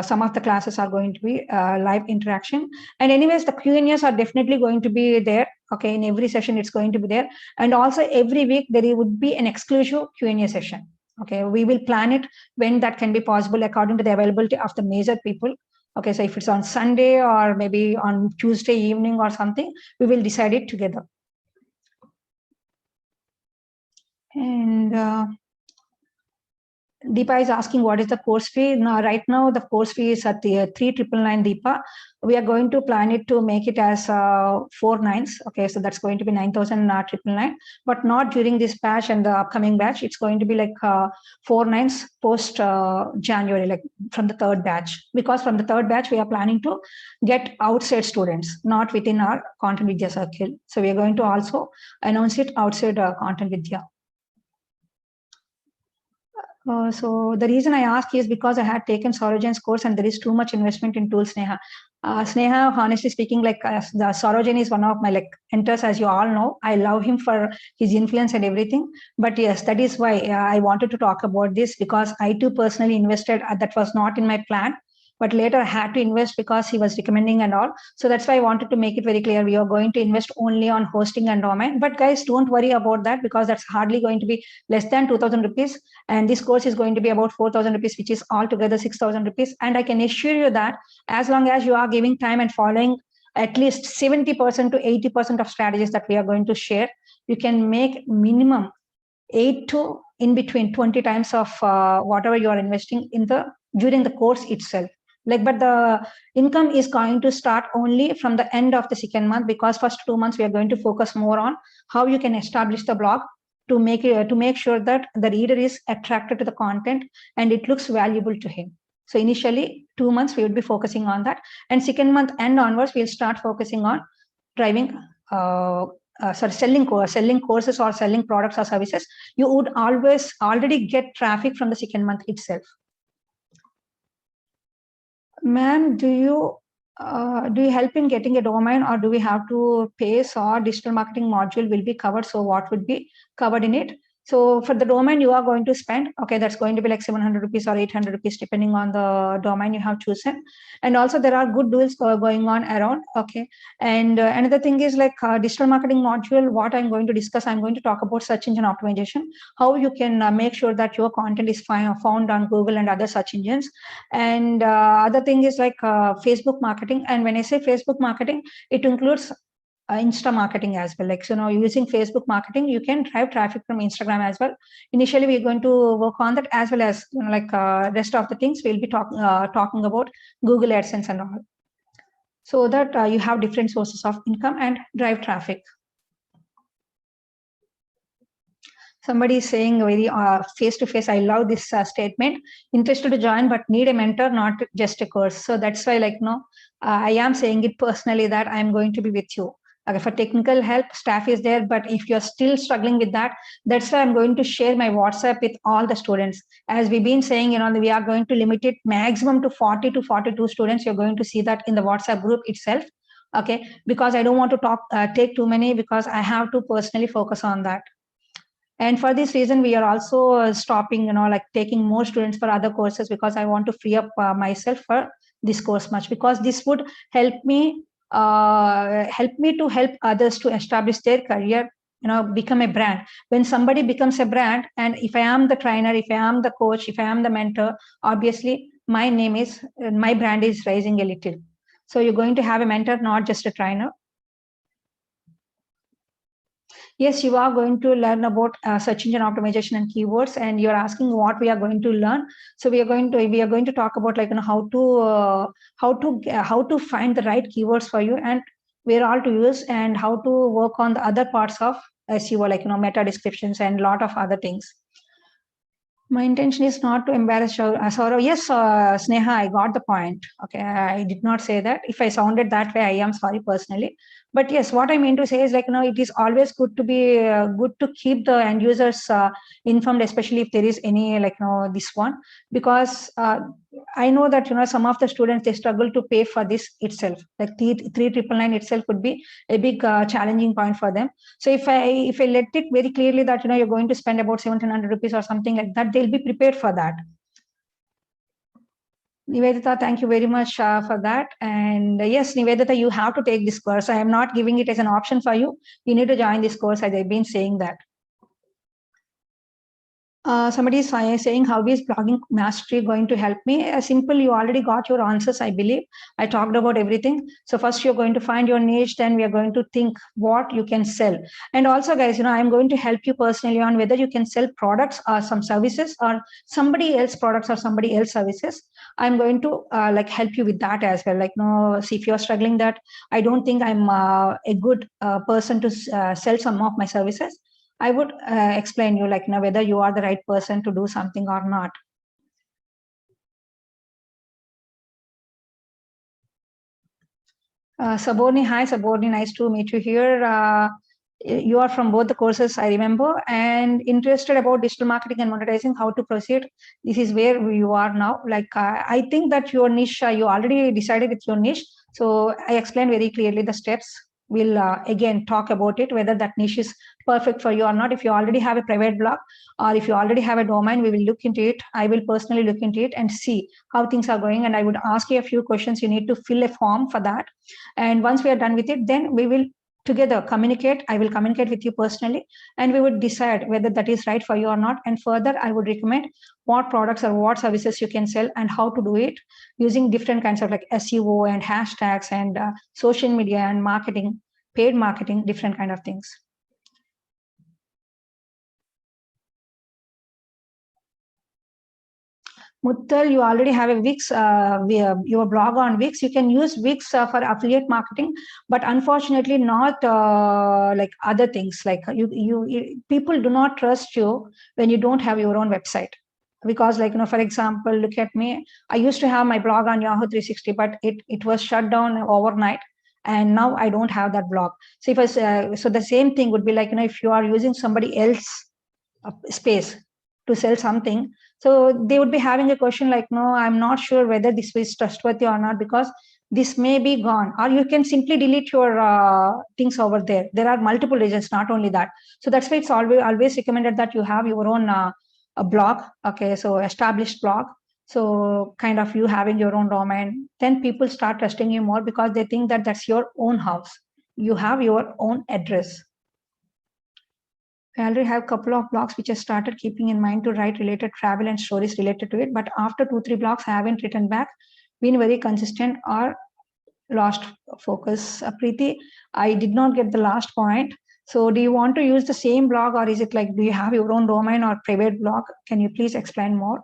some of the classes are going to be live interaction. And anyways, the Q&As are definitely going to be there. Okay, in every session, it's going to be there. And also every week, there would be an exclusive Q&A session. Okay, we will plan it when that can be possible according to the availability of the major people. Okay, so if it's on Sunday or maybe on Tuesday evening or something, we will decide it together. And Deepa is asking what is the course fee. Now, right now, the course fee is at the 3,999 Deepa. We are going to plan it to make it as 4 nines. Okay, so that's going to be 9,999, but not during this batch and the upcoming batch. It's going to be like 4 nines post January, like from the 3rd batch. Because from the 3rd batch, we are planning to get outside students, not within our Content Vidya circle. So we are going to also announce it outside Content Vidya. So the reason I ask is because I had taken Sorojan's course and there is too much investment in tools, Sneha. Sneha, honestly speaking, like the Sorojan is one of my mentors, as you all know. I love him for his influence and everything. But yes, that is why I wanted to talk about this, because I too personally invested. That was not in my plan, but later I had to invest because he was recommending and all. So that's why I wanted to make it very clear. We are going to invest only on hosting and domain. But guys, don't worry about that, because that's hardly going to be less than 2,000 rupees. And this course is going to be about 4,000 rupees, which is altogether 6,000 rupees. And I can assure you that as long as you are giving time and following at least 70% to 80% of strategies that we are going to share, you can make minimum 8 to in between 20 times of whatever you are investing in during the course itself. But the income is going to start only from the end of the 2nd month, because first 2 months we are going to focus more on how you can establish the blog to make sure that the reader is attracted to the content and it looks valuable to him. So initially 2 months we would be focusing on that, and 2nd month and onwards we'll start focusing on driving selling courses or selling products or services. You would always already get traffic from the 2nd month itself. Ma'am, do you help in getting a domain, or do we have to pay? So digital marketing module will be covered. So what would be covered in it? So for the domain you are going to spend, okay, that's going to be like 700 rupees or 800 rupees, depending on the domain you have chosen. And also there are good deals going on around, okay. And another thing is like digital marketing module, what I'm going to discuss, I'm going to talk about search engine optimization, how you can make sure that your content is found on Google and other search engines. And other thing is like Facebook marketing. And when I say Facebook marketing, it includes Insta marketing as well. Like, so now using Facebook marketing, you can drive traffic from Instagram as well. Initially, we're going to work on that, as well as rest of the things we'll be talking about Google AdSense and all, so that you have different sources of income and drive traffic. Somebody is saying very face-to-face, I love this statement. Interested to join, but need a mentor, not just a course. So that's why I am saying it personally that I'm going to be with you. Okay, for technical help, staff is there, but if you're still struggling with that, that's why I'm going to share my WhatsApp with all the students. As we've been saying, we are going to limit it maximum to 40 to 42 students. You're going to see that in the WhatsApp group itself. Okay, because I don't want to take too many, because I have to personally focus on that. And for this reason, we are also stopping, like taking more students for other courses, because I want to free up myself for this course much, because this would help me to help others to establish their career, become a brand. When somebody becomes a brand, and if I am the trainer, if I am the coach, if I am the mentor, obviously my brand is rising a little. So you're going to have a mentor, not just a trainer. Yes, you are going to learn about search engine optimization and keywords, and you're asking what we are going to learn. So we are going to talk about, like, how to find the right keywords for you, and where all to use, and how to work on the other parts of SEO, like, meta descriptions and a lot of other things. My intention is not to embarrass Saurav. Yes, Sneha, I got the point. Okay, I did not say that. If I sounded that way, I am sorry personally. But yes, what I mean to say is, like, it is always good to be good to keep the end users informed, especially if there is any, like, this one, because I know that, some of the students, they struggle to pay for this itself. Like 3,999 itself would be a big challenging point for them. So if I let it very clearly that, you're going to spend about 1,700 rupees or something like that, they'll be prepared for that. Nivedita, thank you very much for that. And yes, Nivedita, you have to take this course. I am not giving it as an option for you. You need to join this course, as I've been saying that. Somebody is saying, how is blogging mastery going to help me? Simple, you already got your answers, I believe. I talked about everything. So first you're going to find your niche, then we are going to think what you can sell. And also, guys, I'm going to help you personally on whether you can sell products or some services, or somebody else products or somebody else services. I'm going to like help you with that as well. Like, see, if you're struggling that, I don't think I'm a good person to sell some of my services, I would explain you, like, whether you are the right person to do something or not. Saborni, hi Saborni, nice to meet you here. You are from both the courses, I remember, and interested about digital marketing and monetizing, how to proceed. This is where you are now. Like, I think that your niche, you already decided with your niche. So I explained very clearly the steps. We'll again talk about it, whether that niche is perfect for you or not. If you already have a private blog, or if you already have a domain, we will look into it. I will personally look into it and see how things are going. And I would ask you a few questions. You need to fill a form for that. And once we are done with it, then we will together communicate. I will communicate with you personally, and we would decide whether that is right for you or not. And further, I would recommend what products or what services you can sell, and how to do it using different kinds of, like, SEO and hashtags and social media and marketing, paid marketing, different kind of things. Muttal, you already have a Wix, your blog on Wix. You can use Wix for affiliate marketing, but unfortunately not like other things. Like, people do not trust you when you don't have your own website. Because, like, for example, look at me. I used to have my blog on Yahoo 360, but it was shut down overnight. And now I don't have that blog. So so the same thing would be like, if you are using somebody else space to sell something, so they would be having a question like, no, I'm not sure whether this is trustworthy or not, because this may be gone. Or you can simply delete your things over there. There are multiple reasons, not only that. So that's why it's always recommended that you have your own a blog. Okay, so established blog. So kind of you having your own domain, then people start trusting you more, because they think that that's your own house. You have your own address. I already have a couple of blogs which I started keeping in mind to write related travel and stories related to it. But after 2-3 blogs, I haven't written back, been very consistent, or lost focus. Preeti, I did not get the last point. So do you want to use the same blog, or is it like, do you have your own domain or private blog? Can you please explain more?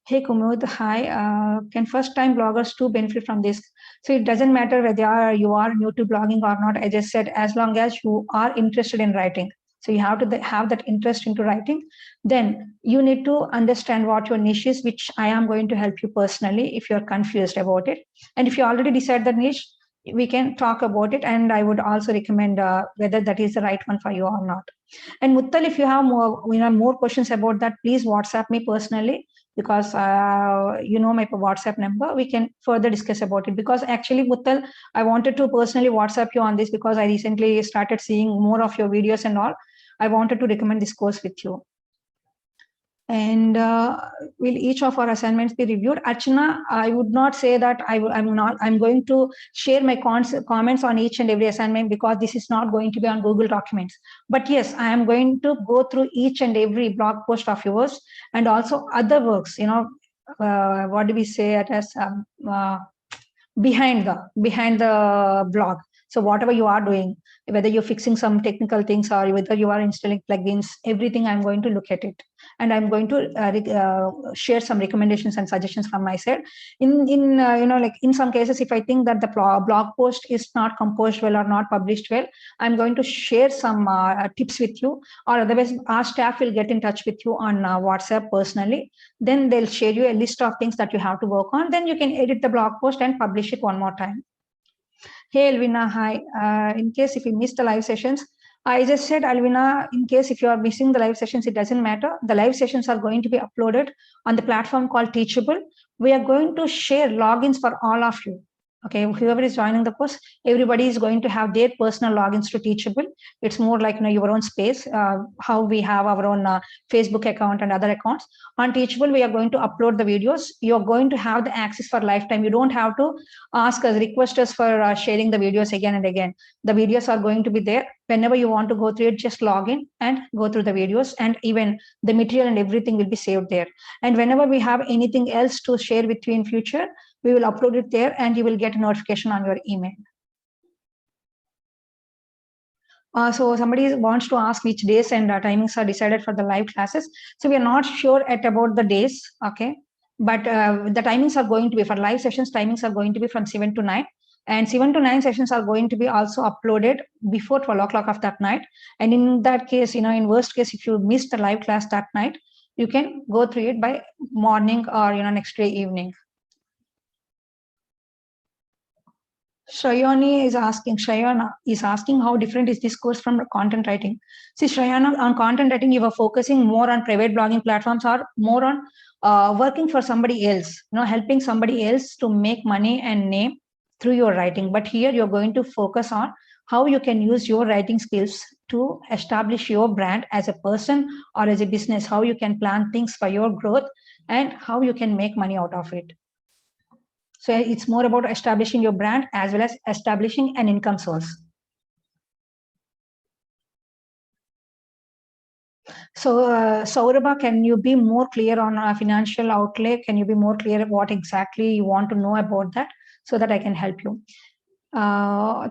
Hey Kumud, hi. Can first-time bloggers too benefit from this? So it doesn't matter whether you are new to blogging or not. I just said, as long as you are interested in writing. So you have to have that interest into writing. Then you need to understand what your niche is, which I am going to help you personally if you're confused about it. And if you already decide the niche, we can talk about it, and I would also recommend whether that is the right one for you or not. And Muttal, if you have more questions about that, please WhatsApp me personally, because my WhatsApp number. We can further discuss about it, because actually, Muttal, I wanted to personally WhatsApp you on this because I recently started seeing more of your videos and all. I wanted to recommend this course with you. And will each of our assignments be reviewed? Archana, I would not say that I'm going to share my comments on each and every assignment, because this is not going to be on Google Documents. But yes, I am going to go through each and every blog post of yours, and also other works, what do we say it as behind the blog. So whatever you are doing, whether you're fixing some technical things or whether you are installing plugins, everything, I'm going to look at it, and I'm going to share some recommendations and suggestions from my side. In some cases, if I think that the blog post is not composed well or not published well, I'm going to share some tips with you, or otherwise our staff will get in touch with you on WhatsApp personally. Then they'll share you a list of things that you have to work on. Then you can edit the blog post and publish it one more time. Hey, Alvina, hi. In case if you missed the live sessions, I just said, Alvina, in case if you are missing the live sessions, it doesn't matter. The live sessions are going to be uploaded on the platform called Teachable. We are going to share logins for all of you. Okay, whoever is joining the course, everybody is going to have their personal logins to Teachable. It's more like your own space, how we have our own Facebook account and other accounts. On Teachable, we are going to upload the videos. You're going to have the access for lifetime. You don't have to ask us, request us for sharing the videos again and again. The videos are going to be there. Whenever you want to go through it, just log in and go through the videos, and even the material and everything will be saved there. And whenever we have anything else to share with you in future, we will upload it there, and you will get a notification on your email. So somebody wants to ask which days and timings are decided for the live classes. So we are not sure about the days, okay? But the timings are going to be, for live sessions, timings are going to be from 7 to 9. And 7 to 9 sessions are going to be also uploaded before 12 o'clock of that night. And in that case, in worst case, if you miss the live class that night, you can go through it by morning or, next day evening. Shrayana is asking how different is this course from content writing. See, Shrayana, on content writing, you are focusing more on private blogging platforms or more on working for somebody else, helping somebody else to make money and name through your writing. But here you're going to focus on how you can use your writing skills to establish your brand as a person or as a business, how you can plan things for your growth and how you can make money out of it. So it's more about establishing your brand as well as establishing an income source. So Saurabha, can you be more clear on financial outlay? Can you be more clear what exactly you want to know about that so that I can help you?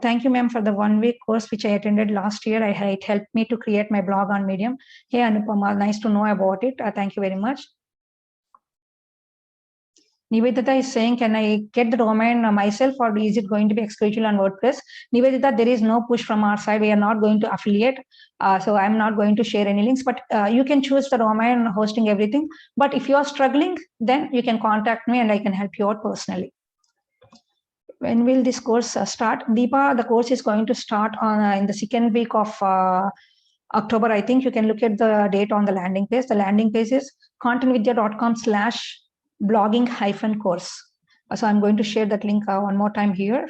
Thank you, ma'am, for the 1-week course which I attended last year. It helped me to create my blog on Medium. Hey, Anupama, nice to know about it. Thank you very much. Nivedita is saying, can I get the domain myself, or is it going to be exclusive on WordPress? Nivedita, there is no push from our side. We are not going to affiliate. So I'm not going to share any links, but you can choose the domain, hosting, everything. But if you are struggling, then you can contact me and I can help you out personally. When will this course start? Deepa, the course is going to start on in the second week of October. I think you can look at the date on the landing page. The landing page is contentvidya.com/blogging-course. So I'm going to share that link one more time here.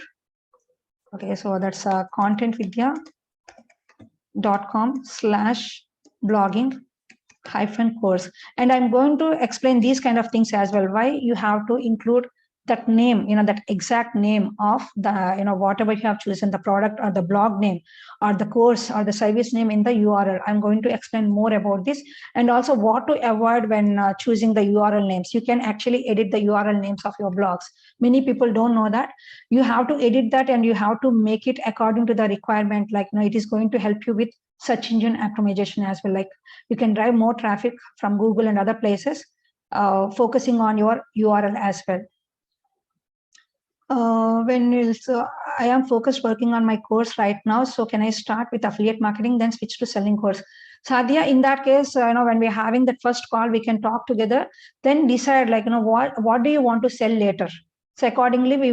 Okay, so that's contentvidya.com/blogging-course. And I'm going to explain these kind of things as well, why you have to include that name, that exact name of the, whatever you have chosen, the product or the blog name or the course or the service name in the URL. I'm going to explain more about this, and also what to avoid when choosing the URL names. You can actually edit the URL names of your blogs. Many people don't know that. You have to edit that and you have to make it according to the requirement. Like, it is going to help you with search engine optimization as well. Like, you can drive more traffic from Google and other places, focusing on your URL as well. I am focused working on my course right now. So can I start with affiliate marketing, then switch to selling course? Sadia, in that case, when we're having that first call, we can talk together, then decide what do you want to sell later? So accordingly, we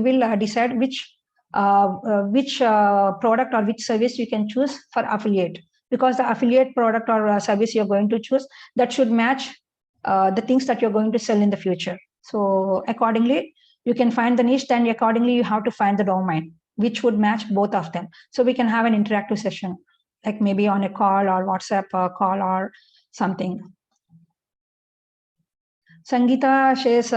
will decide which which product or which service you can choose for affiliate, because the affiliate product or service you're going to choose, that should match the things that you're going to sell in the future. So accordingly, you can find the niche, then accordingly you have to find the domain which would match both of them. So we can have an interactive session, like maybe on a call or WhatsApp call or something. Sangeeta says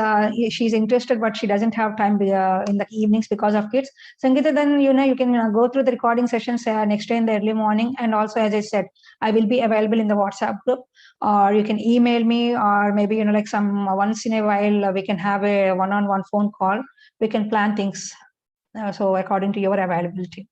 she's interested, but she doesn't have time in the evenings because of kids. Sangeeta, then you can go through the recording sessions next day in the early morning. And also, as I said, I will be available in the WhatsApp group, or you can email me, or maybe like some once in a while we can have a one-on-one phone call. We can plan things so according to your availability.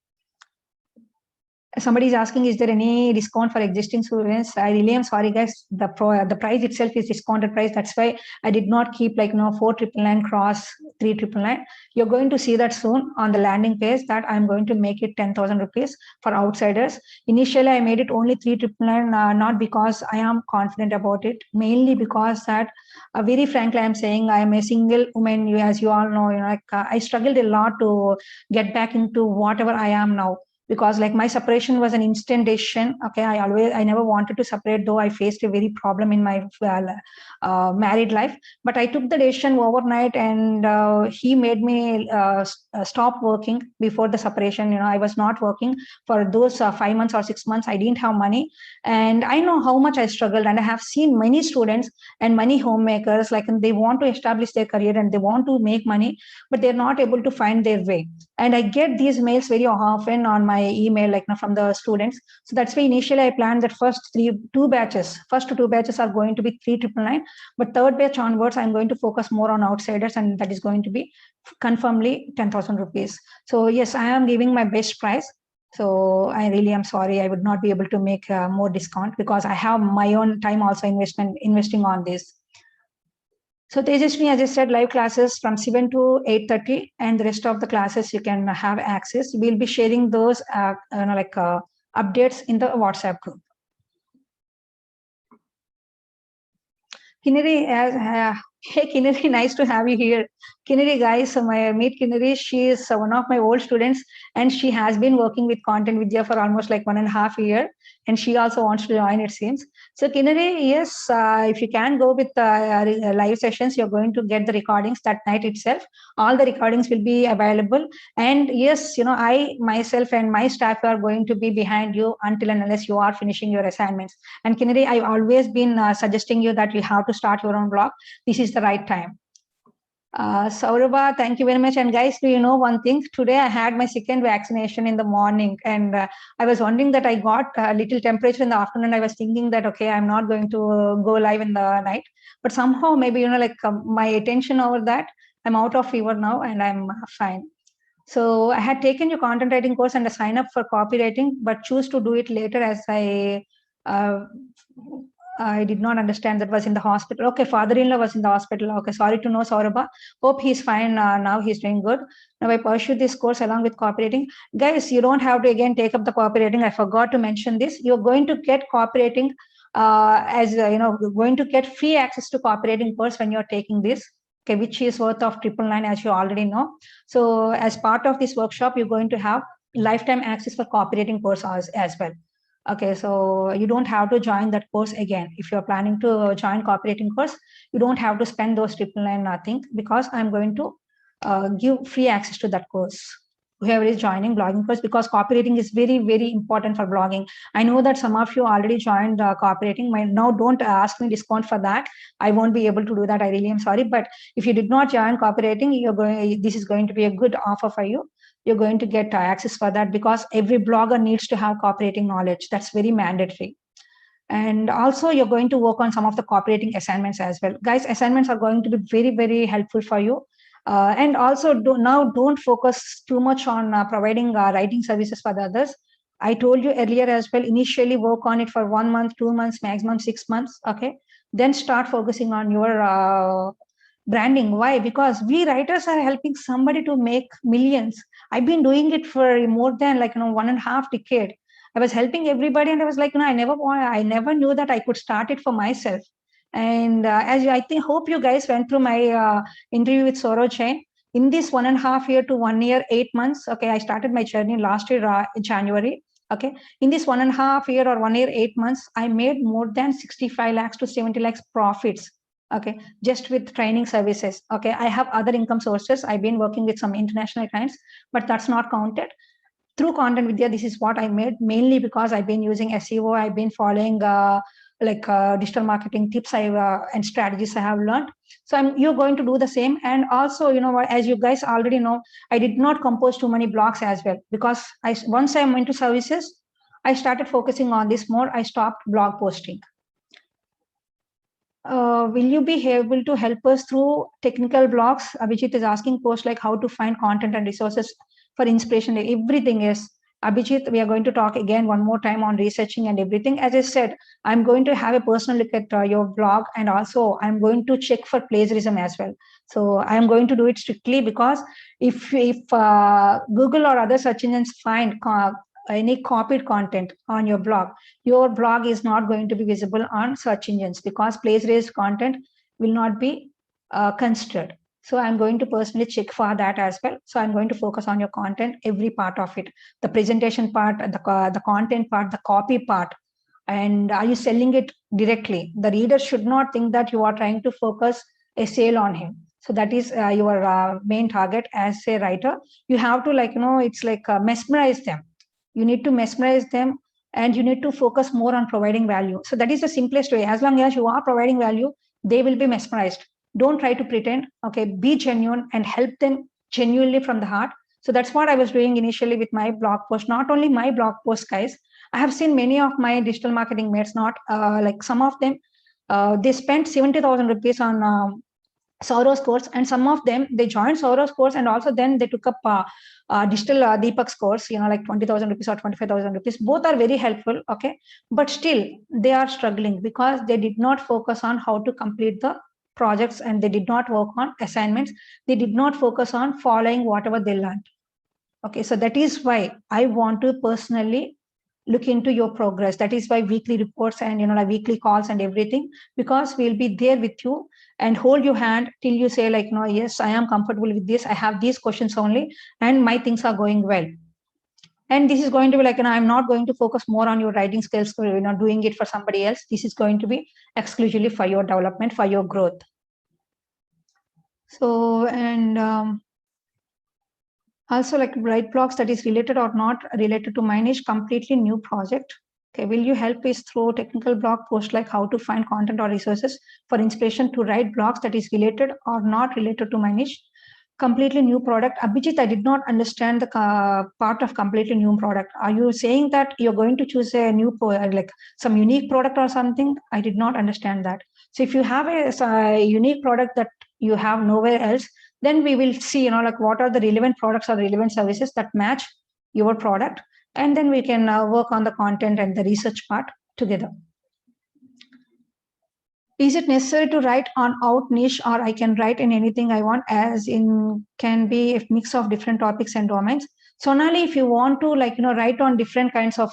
Somebody is asking, is there any discount for existing students? I really am sorry, guys. The price itself is discounted price. That's why I did not keep 4,999 cross 3,999. You're going to see that soon on the landing page that I'm going to make it 10,000 rupees for outsiders. Initially, I made it only 3,999, not because I am confident about it, mainly because that very frankly, I'm saying I'm a single woman. As you all know, I struggled a lot to get back into whatever I am now, because my separation was an instant decision. Okay, I never wanted to separate, though I faced a very problem in my married life, but I took the decision overnight, and he made me stop working before the separation. I was not working for those 5 months or 6 months. I didn't have money, and I know how much I struggled, and I have seen many students and many homemakers, they want to establish their career and they want to make money, but they're not able to find their way. And I get these mails very often on my email, from the students. So that's why initially I planned that first two batches are going to be 3,999, but third batch onwards, I'm going to focus more on outsiders, and that is going to be confirmedly 10,000 rupees. So yes, I am giving my best price. So I really am sorry, I would not be able to make more discount, because I have my own time also investing on this. So Tejaswini, as I said, live classes from 7 to 8:30, and the rest of the classes you can have access. We'll be sharing those updates in the WhatsApp group. Kinnari, hey Kinnari, nice to have you here. Kinnari, guys, meet Kinnari. She is one of my old students, and she has been working with Content Vidya for almost 1.5 years. And she also wants to join, it seems. So Kinnari, yes, if you can go with live sessions, you're going to get the recordings that night itself. All the recordings will be available. And yes, I myself and my staff are going to be behind you until and unless you are finishing your assignments. And Kinnari, I've always been suggesting you that you have to start your own blog. This is the right time. Saurabha, thank you very much. And guys, do you know one thing? Today I had my second vaccination in the morning, and I was wondering that I got a little temperature in the afternoon. I was thinking that, okay, I'm not going to go live in the night, but somehow maybe, my attention over that, I'm out of fever now and I'm fine. So I had taken your content writing course and a sign up for copywriting, but choose to do it later as I did not understand that was in the hospital. Okay, father-in-law was in the hospital. Okay, sorry to know, Saurabha. Hope he's fine now. He's doing good. Now I pursued this course along with copywriting. Guys, you don't have to again take up the copywriting. I forgot to mention this. You're going to get copywriting going to get free access to copywriting course when you're taking this. Okay, which is worth of 999, as you already know. So as part of this workshop, you're going to have lifetime access for copywriting course as well. Okay, so you don't have to join that course again. If you're planning to join copywriting course, you don't have to spend those 999 nothing, because I'm going to give free access to that course. Whoever is joining blogging course, because copywriting is very, very important for blogging. I know that some of you already joined copywriting. Now don't ask me discount for that. I won't be able to do that. I really am sorry. But if you did not join copywriting, this is going to be a good offer for you. You're going to get access for that, because every blogger needs to have copywriting knowledge. That's very mandatory. And also you're going to work on some of the copywriting assignments as well. Guys, assignments are going to be very, very helpful for you. And also don't focus too much on providing writing services for the others. I told you earlier as well, initially work on it for 1 month, 2 months, maximum 6 months. Okay. Then start focusing on your branding. Why? Because we writers are helping somebody to make millions. I've been doing it for more than 1.5 decade. I was helping everybody, and I was I never knew that I could start it for myself. And hope you guys went through my interview with Saurabh Jain. in this 1.5 year to 1 year, 8 months, okay, I started my journey last year, January. Okay, in this 1.5 year or 1 year, 8 months, I made more than 65 lakhs to 70 lakhs profits. Okay, just with training services. Okay, I have other income sources. I've been working with some international clients, but that's not counted. Through Content Vidya, this is what I made, mainly because I've been using SEO. I've been following digital marketing tips and strategies I have learned. So you're going to do the same. And also, as you guys already know, I did not compose too many blogs as well, because once I'm into services, I started focusing on this more. I stopped blog posting. Will you be able to help us through technical blogs? Abhijit is asking posts like how to find content and resources for inspiration. Everything is, Abhijit, we are going to talk again one more time on researching and everything. As I said, I'm going to have a personal look at your blog, and also I'm going to check for plagiarism as well. So I'm going to do it strictly, because if Google or other search engines find any copied content on your blog is not going to be visible on search engines, because plagiarized content will not be considered. So I'm going to personally check for that as well. So I'm going to focus on your content, every part of it, the presentation part, the content part, the copy part. And are you selling it directly? The reader should not think that you are trying to focus a sale on him. So that is your main target as a writer. You have to it's like mesmerize them. You need to mesmerize them, and you need to focus more on providing value. So that is the simplest way. As long as you are providing value, they will be mesmerized. Don't try to pretend. Okay, be genuine and help them genuinely from the heart. So that's what I was doing initially with my blog post. Not only my blog post, guys, I have seen many of my digital marketing mates, not like some of them, they spent 70,000 rupees on Soros course, and some of them, they joined Soros course, and also then they took up digital Deepak's course, like 20,000 rupees or 25,000 rupees. Both are very helpful, okay, but still they are struggling because they did not focus on how to complete the projects, and they did not work on assignments. They did not focus on following whatever they learned. Okay, so that is why I want to personally look into your progress. That is why weekly reports and like weekly calls and everything, because we'll be there with you and hold your hand till you say like, no, yes, I am comfortable with this. I have these questions only, and my things are going well. And this is going to be like, I'm not going to focus more on your writing skills, doing it for somebody else. This is going to be exclusively for your development, for your growth. So, and also like write blogs that is related or not related to my niche, completely new project. Okay, will you help us through technical blog post like how to find content or resources for inspiration to write blogs that is related or not related to my niche? Completely new product. Abhijit, I did not understand the part of completely new product. Are you saying that you're going to choose a new, like some unique product or something? I did not understand that. So if you have a unique product that you have nowhere else, then we will see, like what are the relevant products or relevant services that match your product. And then we can work on the content and the research part together. Is it necessary to write on out niche, or I can write in anything I want, as in can be a mix of different topics and domains? Sonali, if you want to write on different kinds of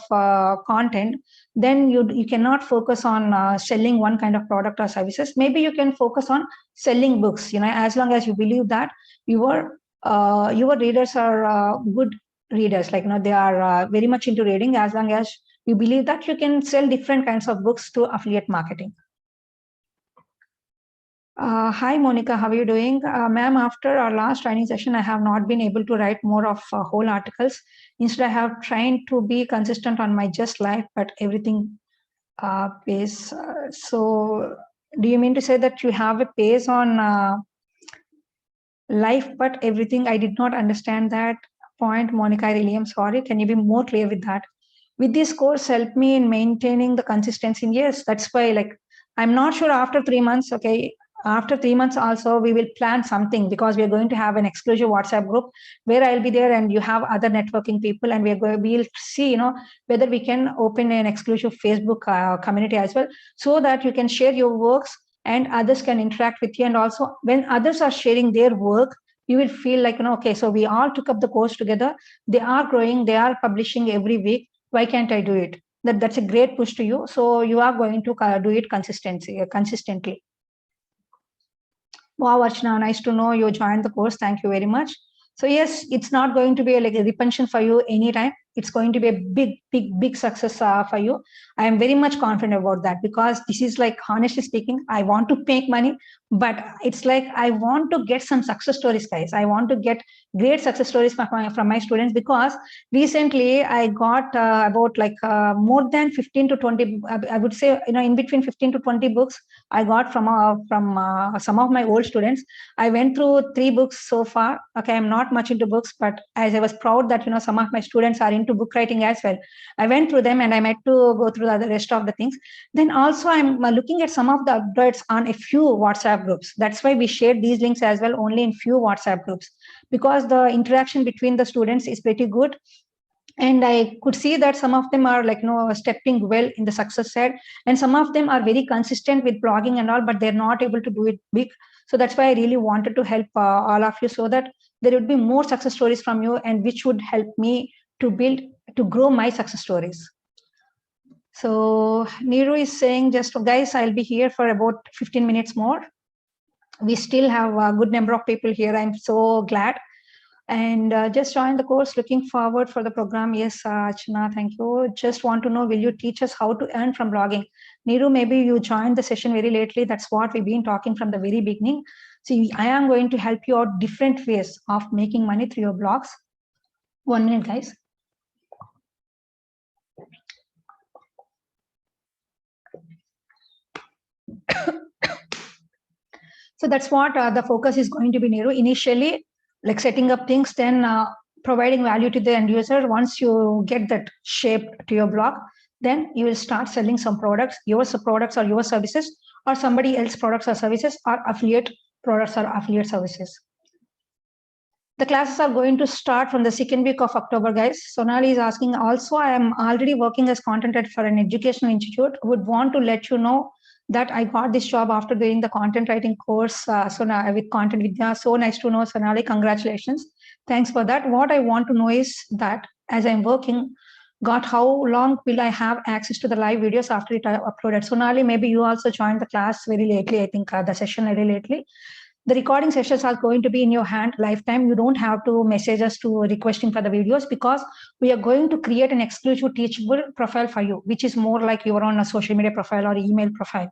content, then you cannot focus on selling one kind of product or services. Maybe you can focus on selling books, as long as you believe that your readers are good readers, like they are very much into reading. As long as you believe that, you can sell different kinds of books through affiliate marketing. Hi, Monica, how are you doing? Ma'am, after our last training session, I have not been able to write more of whole articles. Instead, I have tried to be consistent on my just life, but everything pays. So do you mean to say that you have a pace on life, but everything? I did not understand that point, Monica. I really am sorry. Can you be more clear with that? With this course, help me in maintaining the consistency. Yes, that's why, I'm not sure after 3 months, okay, after 3 months also we will plan something, because we are going to have an exclusive WhatsApp group where I'll be there and you have other networking people, and we'll see, whether we can open an exclusive Facebook community as well, so that you can share your works and others can interact with you. And also when others are sharing their work, you will feel like, okay, so we all took up the course together. They are growing, they are publishing every week. Why can't I do it? That's a great push to you. So you are going to do it consistently. Wow, Archana, nice to know you joined the course. Thank you very much. So yes, it's not going to be like a retention for you anytime. It's going to be a big success for you. I am very much confident about that, because this is like, honestly speaking, I want to make money, but it's like I want to get some success stories, guys. I want to get great success stories from my students, because recently I got about like more than 15 to 20, I would say, in between 15 to 20 books I got from some of my old students. I went through 3 books so far. Okay, I'm not much into books, but as I was proud that some of my students are into book writing as well, I went through them and I met to go through the rest of the things. Then also I'm looking at some of the updates on a few WhatsApp groups. That's why we shared these links as well, only in few WhatsApp groups, because the interaction between the students is pretty good. And I could see that some of them are like stepping well in the success side, and some of them are very consistent with blogging and all, but they're not able to do it big. So that's why I really wanted to help all of you, so that there would be more success stories from you, and which would help me to grow my success stories. So Neeru is saying, just guys, I'll be here for about 15 minutes more. We still have a good number of people here. I'm so glad. And just join the course. Looking forward for the program. Yes, Archana, thank you. Just want to know, will you teach us how to earn from blogging? Neeru, maybe you joined the session very lately. That's what we've been talking from the very beginning. See, I am going to help you out different ways of making money through your blogs. 1 minute, guys. So that's what the focus is going to be, Neeru. Initially, like setting up things, then providing value to the end user. Once you get that shape to your blog, then you will start selling some products, your products or your services, or somebody else's products or services, or affiliate products or affiliate services. The classes are going to start from the 2nd week of October, guys. Sonali is asking, also, I am already working as content editor for an educational institute. Would want to let you know that I got this job after doing the content writing course with Content Vidya. So nice to know, Sonali. Congratulations. Thanks for that. What I want to know is that as I'm working, how long will I have access to the live videos after it uploaded? Sonali, maybe you also joined the class very lately. I think the session very lately. The recording sessions are going to be in your hand lifetime. You don't have to message us to requesting for the videos, because we are going to create an exclusive teachable profile for you, which is more like your own social media profile or email profile.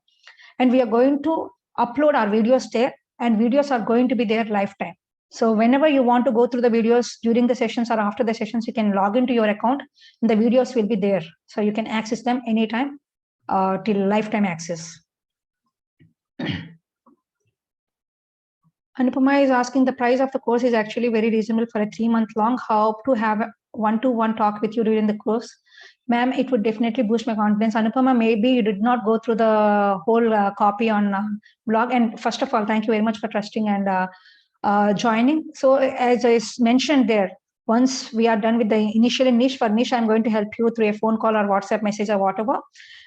And we are going to upload our videos there, and videos are going to be there lifetime. So whenever you want to go through the videos during the sessions or after the sessions, you can log into your account and the videos will be there. So you can access them anytime till lifetime access. Anupama is asking, the price of the course is actually very reasonable for a 3-month long. How to have a one-to-one talk with you during the course? Ma'am, it would definitely boost my confidence. Anupama, maybe you did not go through the whole copy on blog. And first of all, thank you very much for trusting and joining. So as I mentioned there, once we are done with the initial niche, for niche, I'm going to help you through a phone call or WhatsApp message or whatever.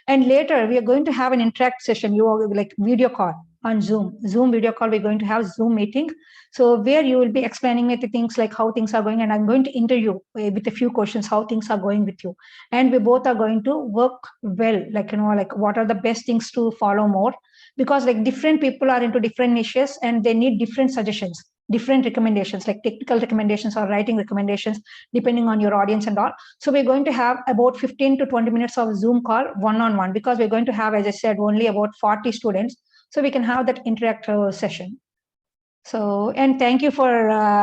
And later we are going to have an interact session, like video call on Zoom video call. We're going to have Zoom meeting. So where you will be explaining me the things like how things are going, and I'm going to interview with a few questions, how things are going with you. And we both are going to work well, like, like what are the best things to follow more, because like different people are into different niches and they need different suggestions, different recommendations, like technical recommendations or writing recommendations, depending on your audience and all. So we're going to have about 15 to 20 minutes of Zoom call one-on-one, because we're going to have, as I said, only about 40 students. So we can have that interactive session. So, and thank you for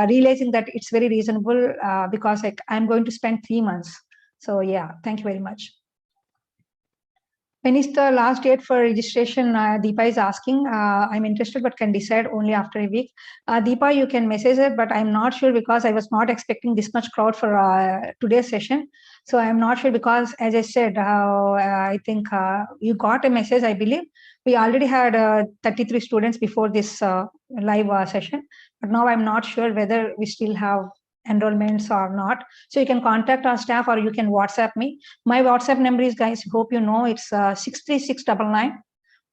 realizing that it's very reasonable, because like I'm going to spend 3 months. So yeah, thank you very much. When is the last date for registration? Deepa is asking. I'm interested, but can decide only after a week. Deepa, you can message it, but I'm not sure, because I was not expecting this much crowd for today's session. So I'm not sure, because as I said, I think you got a message, I believe. We already had 33 students before this live session, but now I'm not sure whether we still have enrollments or not. So you can contact our staff or you can WhatsApp me. My WhatsApp number is, guys, hope you know, it's 63699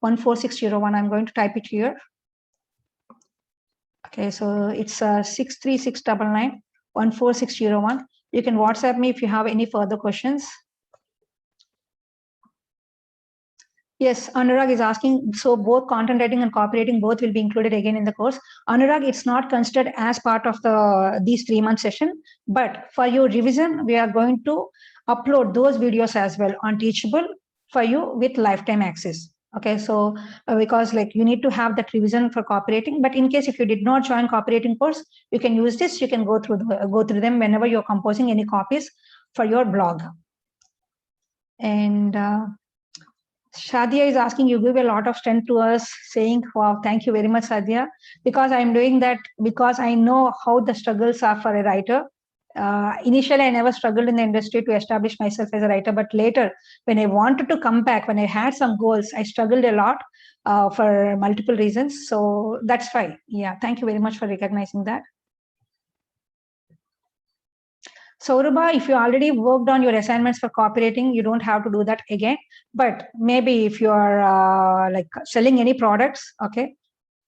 14601. I'm going to type it here. Okay, so it's 63699 14601. You can WhatsApp me if you have any further questions. Yes, Anurag is asking, so both content writing and copywriting both will be included again in the course. Anurag, it's not considered as part of these 3-month session, but for your revision, we are going to upload those videos as well on Teachable for you with lifetime access. Okay, so because like you need to have that revision for copywriting, but in case if you did not join copywriting course, you can use this. You can go through them whenever you're composing any copies for your blog. And Shadia is asking, you give a lot of strength to us, saying, wow, thank you very much, Shadia, because I'm doing that because I know how the struggles are for a writer. Initially, I never struggled in the industry to establish myself as a writer, but later, when I wanted to come back, when I had some goals, I struggled a lot for multiple reasons. So that's why. Yeah, thank you very much for recognizing that. Saurabha, if you already worked on your assignments for copywriting, you don't have to do that again. But maybe if you are like selling any products, okay,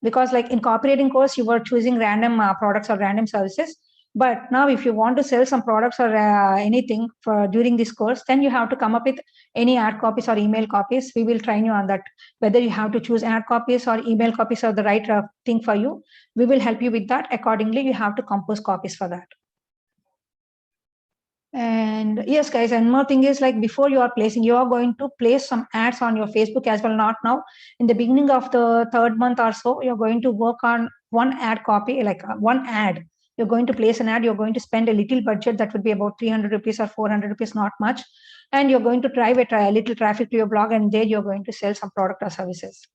because like in copywriting course, you were choosing random products or random services. But now if you want to sell some products or anything for during this course, then you have to come up with any ad copies or email copies. We will train you on that, whether you have to choose ad copies or email copies or the right thing for you. We will help you with that. Accordingly, you have to compose copies for that. And yes, guys, and more thing is like before you are going to place some ads on your Facebook as well. Not now. In the beginning of the 3rd month or so, you're going to work on one ad copy, like one ad. You're going to place an ad. You're going to spend a little budget that would be about 300 rupees or 400 rupees, not much. And you're going to drive a little traffic to your blog, and there you're going to sell some product or services.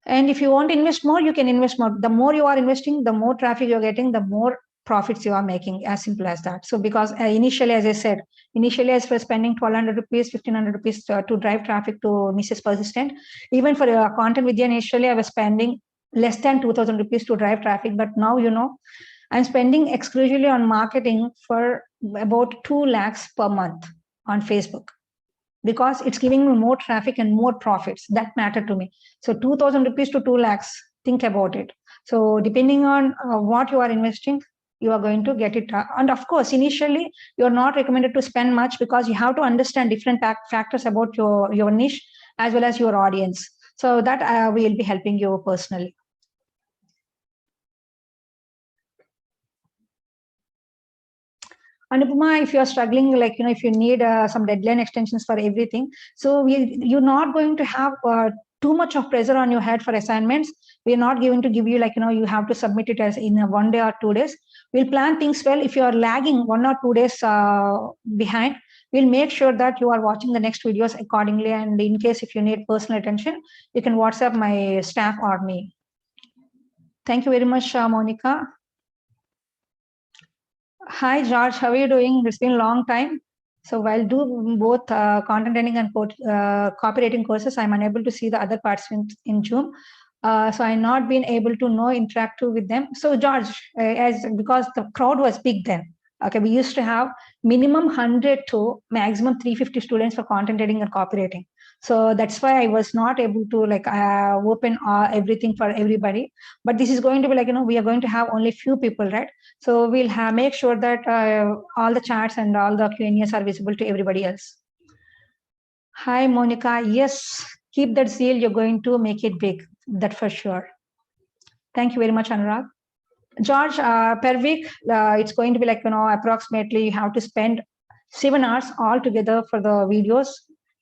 And if you want to invest more, you can invest more. The more you are investing, the more traffic you're getting, the more profits you are making, as simple as that. So because initially, as I said, I was spending 1,200 rupees, 1,500 rupees to drive traffic to Mrs. Persistent. Even for Content Vidya, initially I was spending less than 2,000 rupees to drive traffic. But now, I'm spending exclusively on marketing for about 2 lakhs per month on Facebook, because it's giving me more traffic and more profits that matter to me. So 2,000 rupees to 2 lakhs, think about it. So depending on what you are investing, you are going to get it. And of course, initially, you're not recommended to spend much, because you have to understand different factors about your niche as well as your audience. So that will be helping you personally. Anupama, if you are struggling, like, if you need some deadline extensions for everything, so you're not going to have too much of pressure on your head for assignments. We're not going to give you like, you have to submit it as in 1 day or 2 days. We'll plan things well. If you are lagging 1 or 2 days behind, we'll make sure that you are watching the next videos accordingly. And in case if you need personal attention, you can WhatsApp my staff or me. Thank you very much, Monica. Hi, George. How are you doing? It's been a long time. So while do both content writing and copywriting courses, I'm unable to see the other participants in Zoom. So I'm not been able to interactive with them. So George, because the crowd was big then. Okay, we used to have minimum 100 to maximum 350 students for content writing and copywriting. So that's why I was not able to like open everything for everybody. But this is going to be like, we are going to have only few people, right? So we'll make sure that all the chats and all the Q&As are visible to everybody else. Hi, Monica. Yes, keep that zeal. You're going to make it big. That for sure. Thank you very much, Anurag. George, per week, it's going to be like, approximately you have to spend 7 hours altogether for the videos.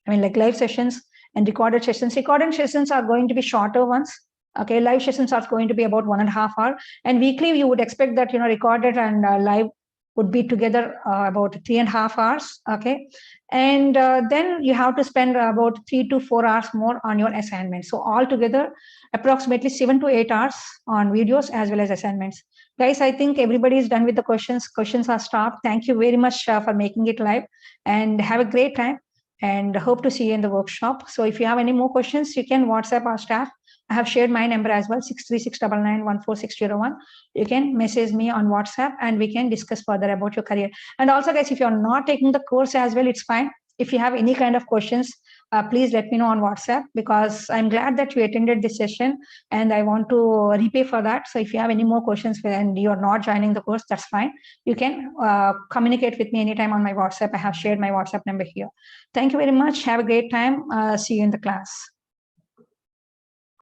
I mean, like live sessions and recorded sessions. Recorded sessions are going to be shorter ones. Okay, live sessions are going to be about 1.5 hours. And weekly, you would expect that, recorded and live would be together about 3.5 hours. Okay. And then you have to spend about 3 to 4 hours more on your assignments. So altogether, approximately 7 to 8 hours on videos as well as assignments. Guys, I think everybody is done with the questions. Questions are stopped. Thank you very much for making it live, and have a great time, and hope to see you in the workshop. So if you have any more questions, you can WhatsApp our staff. I have shared my number as well, 636991461. You can message me on WhatsApp and we can discuss further about your career. And also, guys, if you're not taking the course as well, it's fine. If you have any kind of questions, please let me know on WhatsApp, because I'm glad that you attended this session and I want to repay for that. So if you have any more questions and you're not joining the course, that's fine. You can communicate with me anytime on my WhatsApp. I have shared my WhatsApp number here. Thank you very much. Have a great time. See you in the class.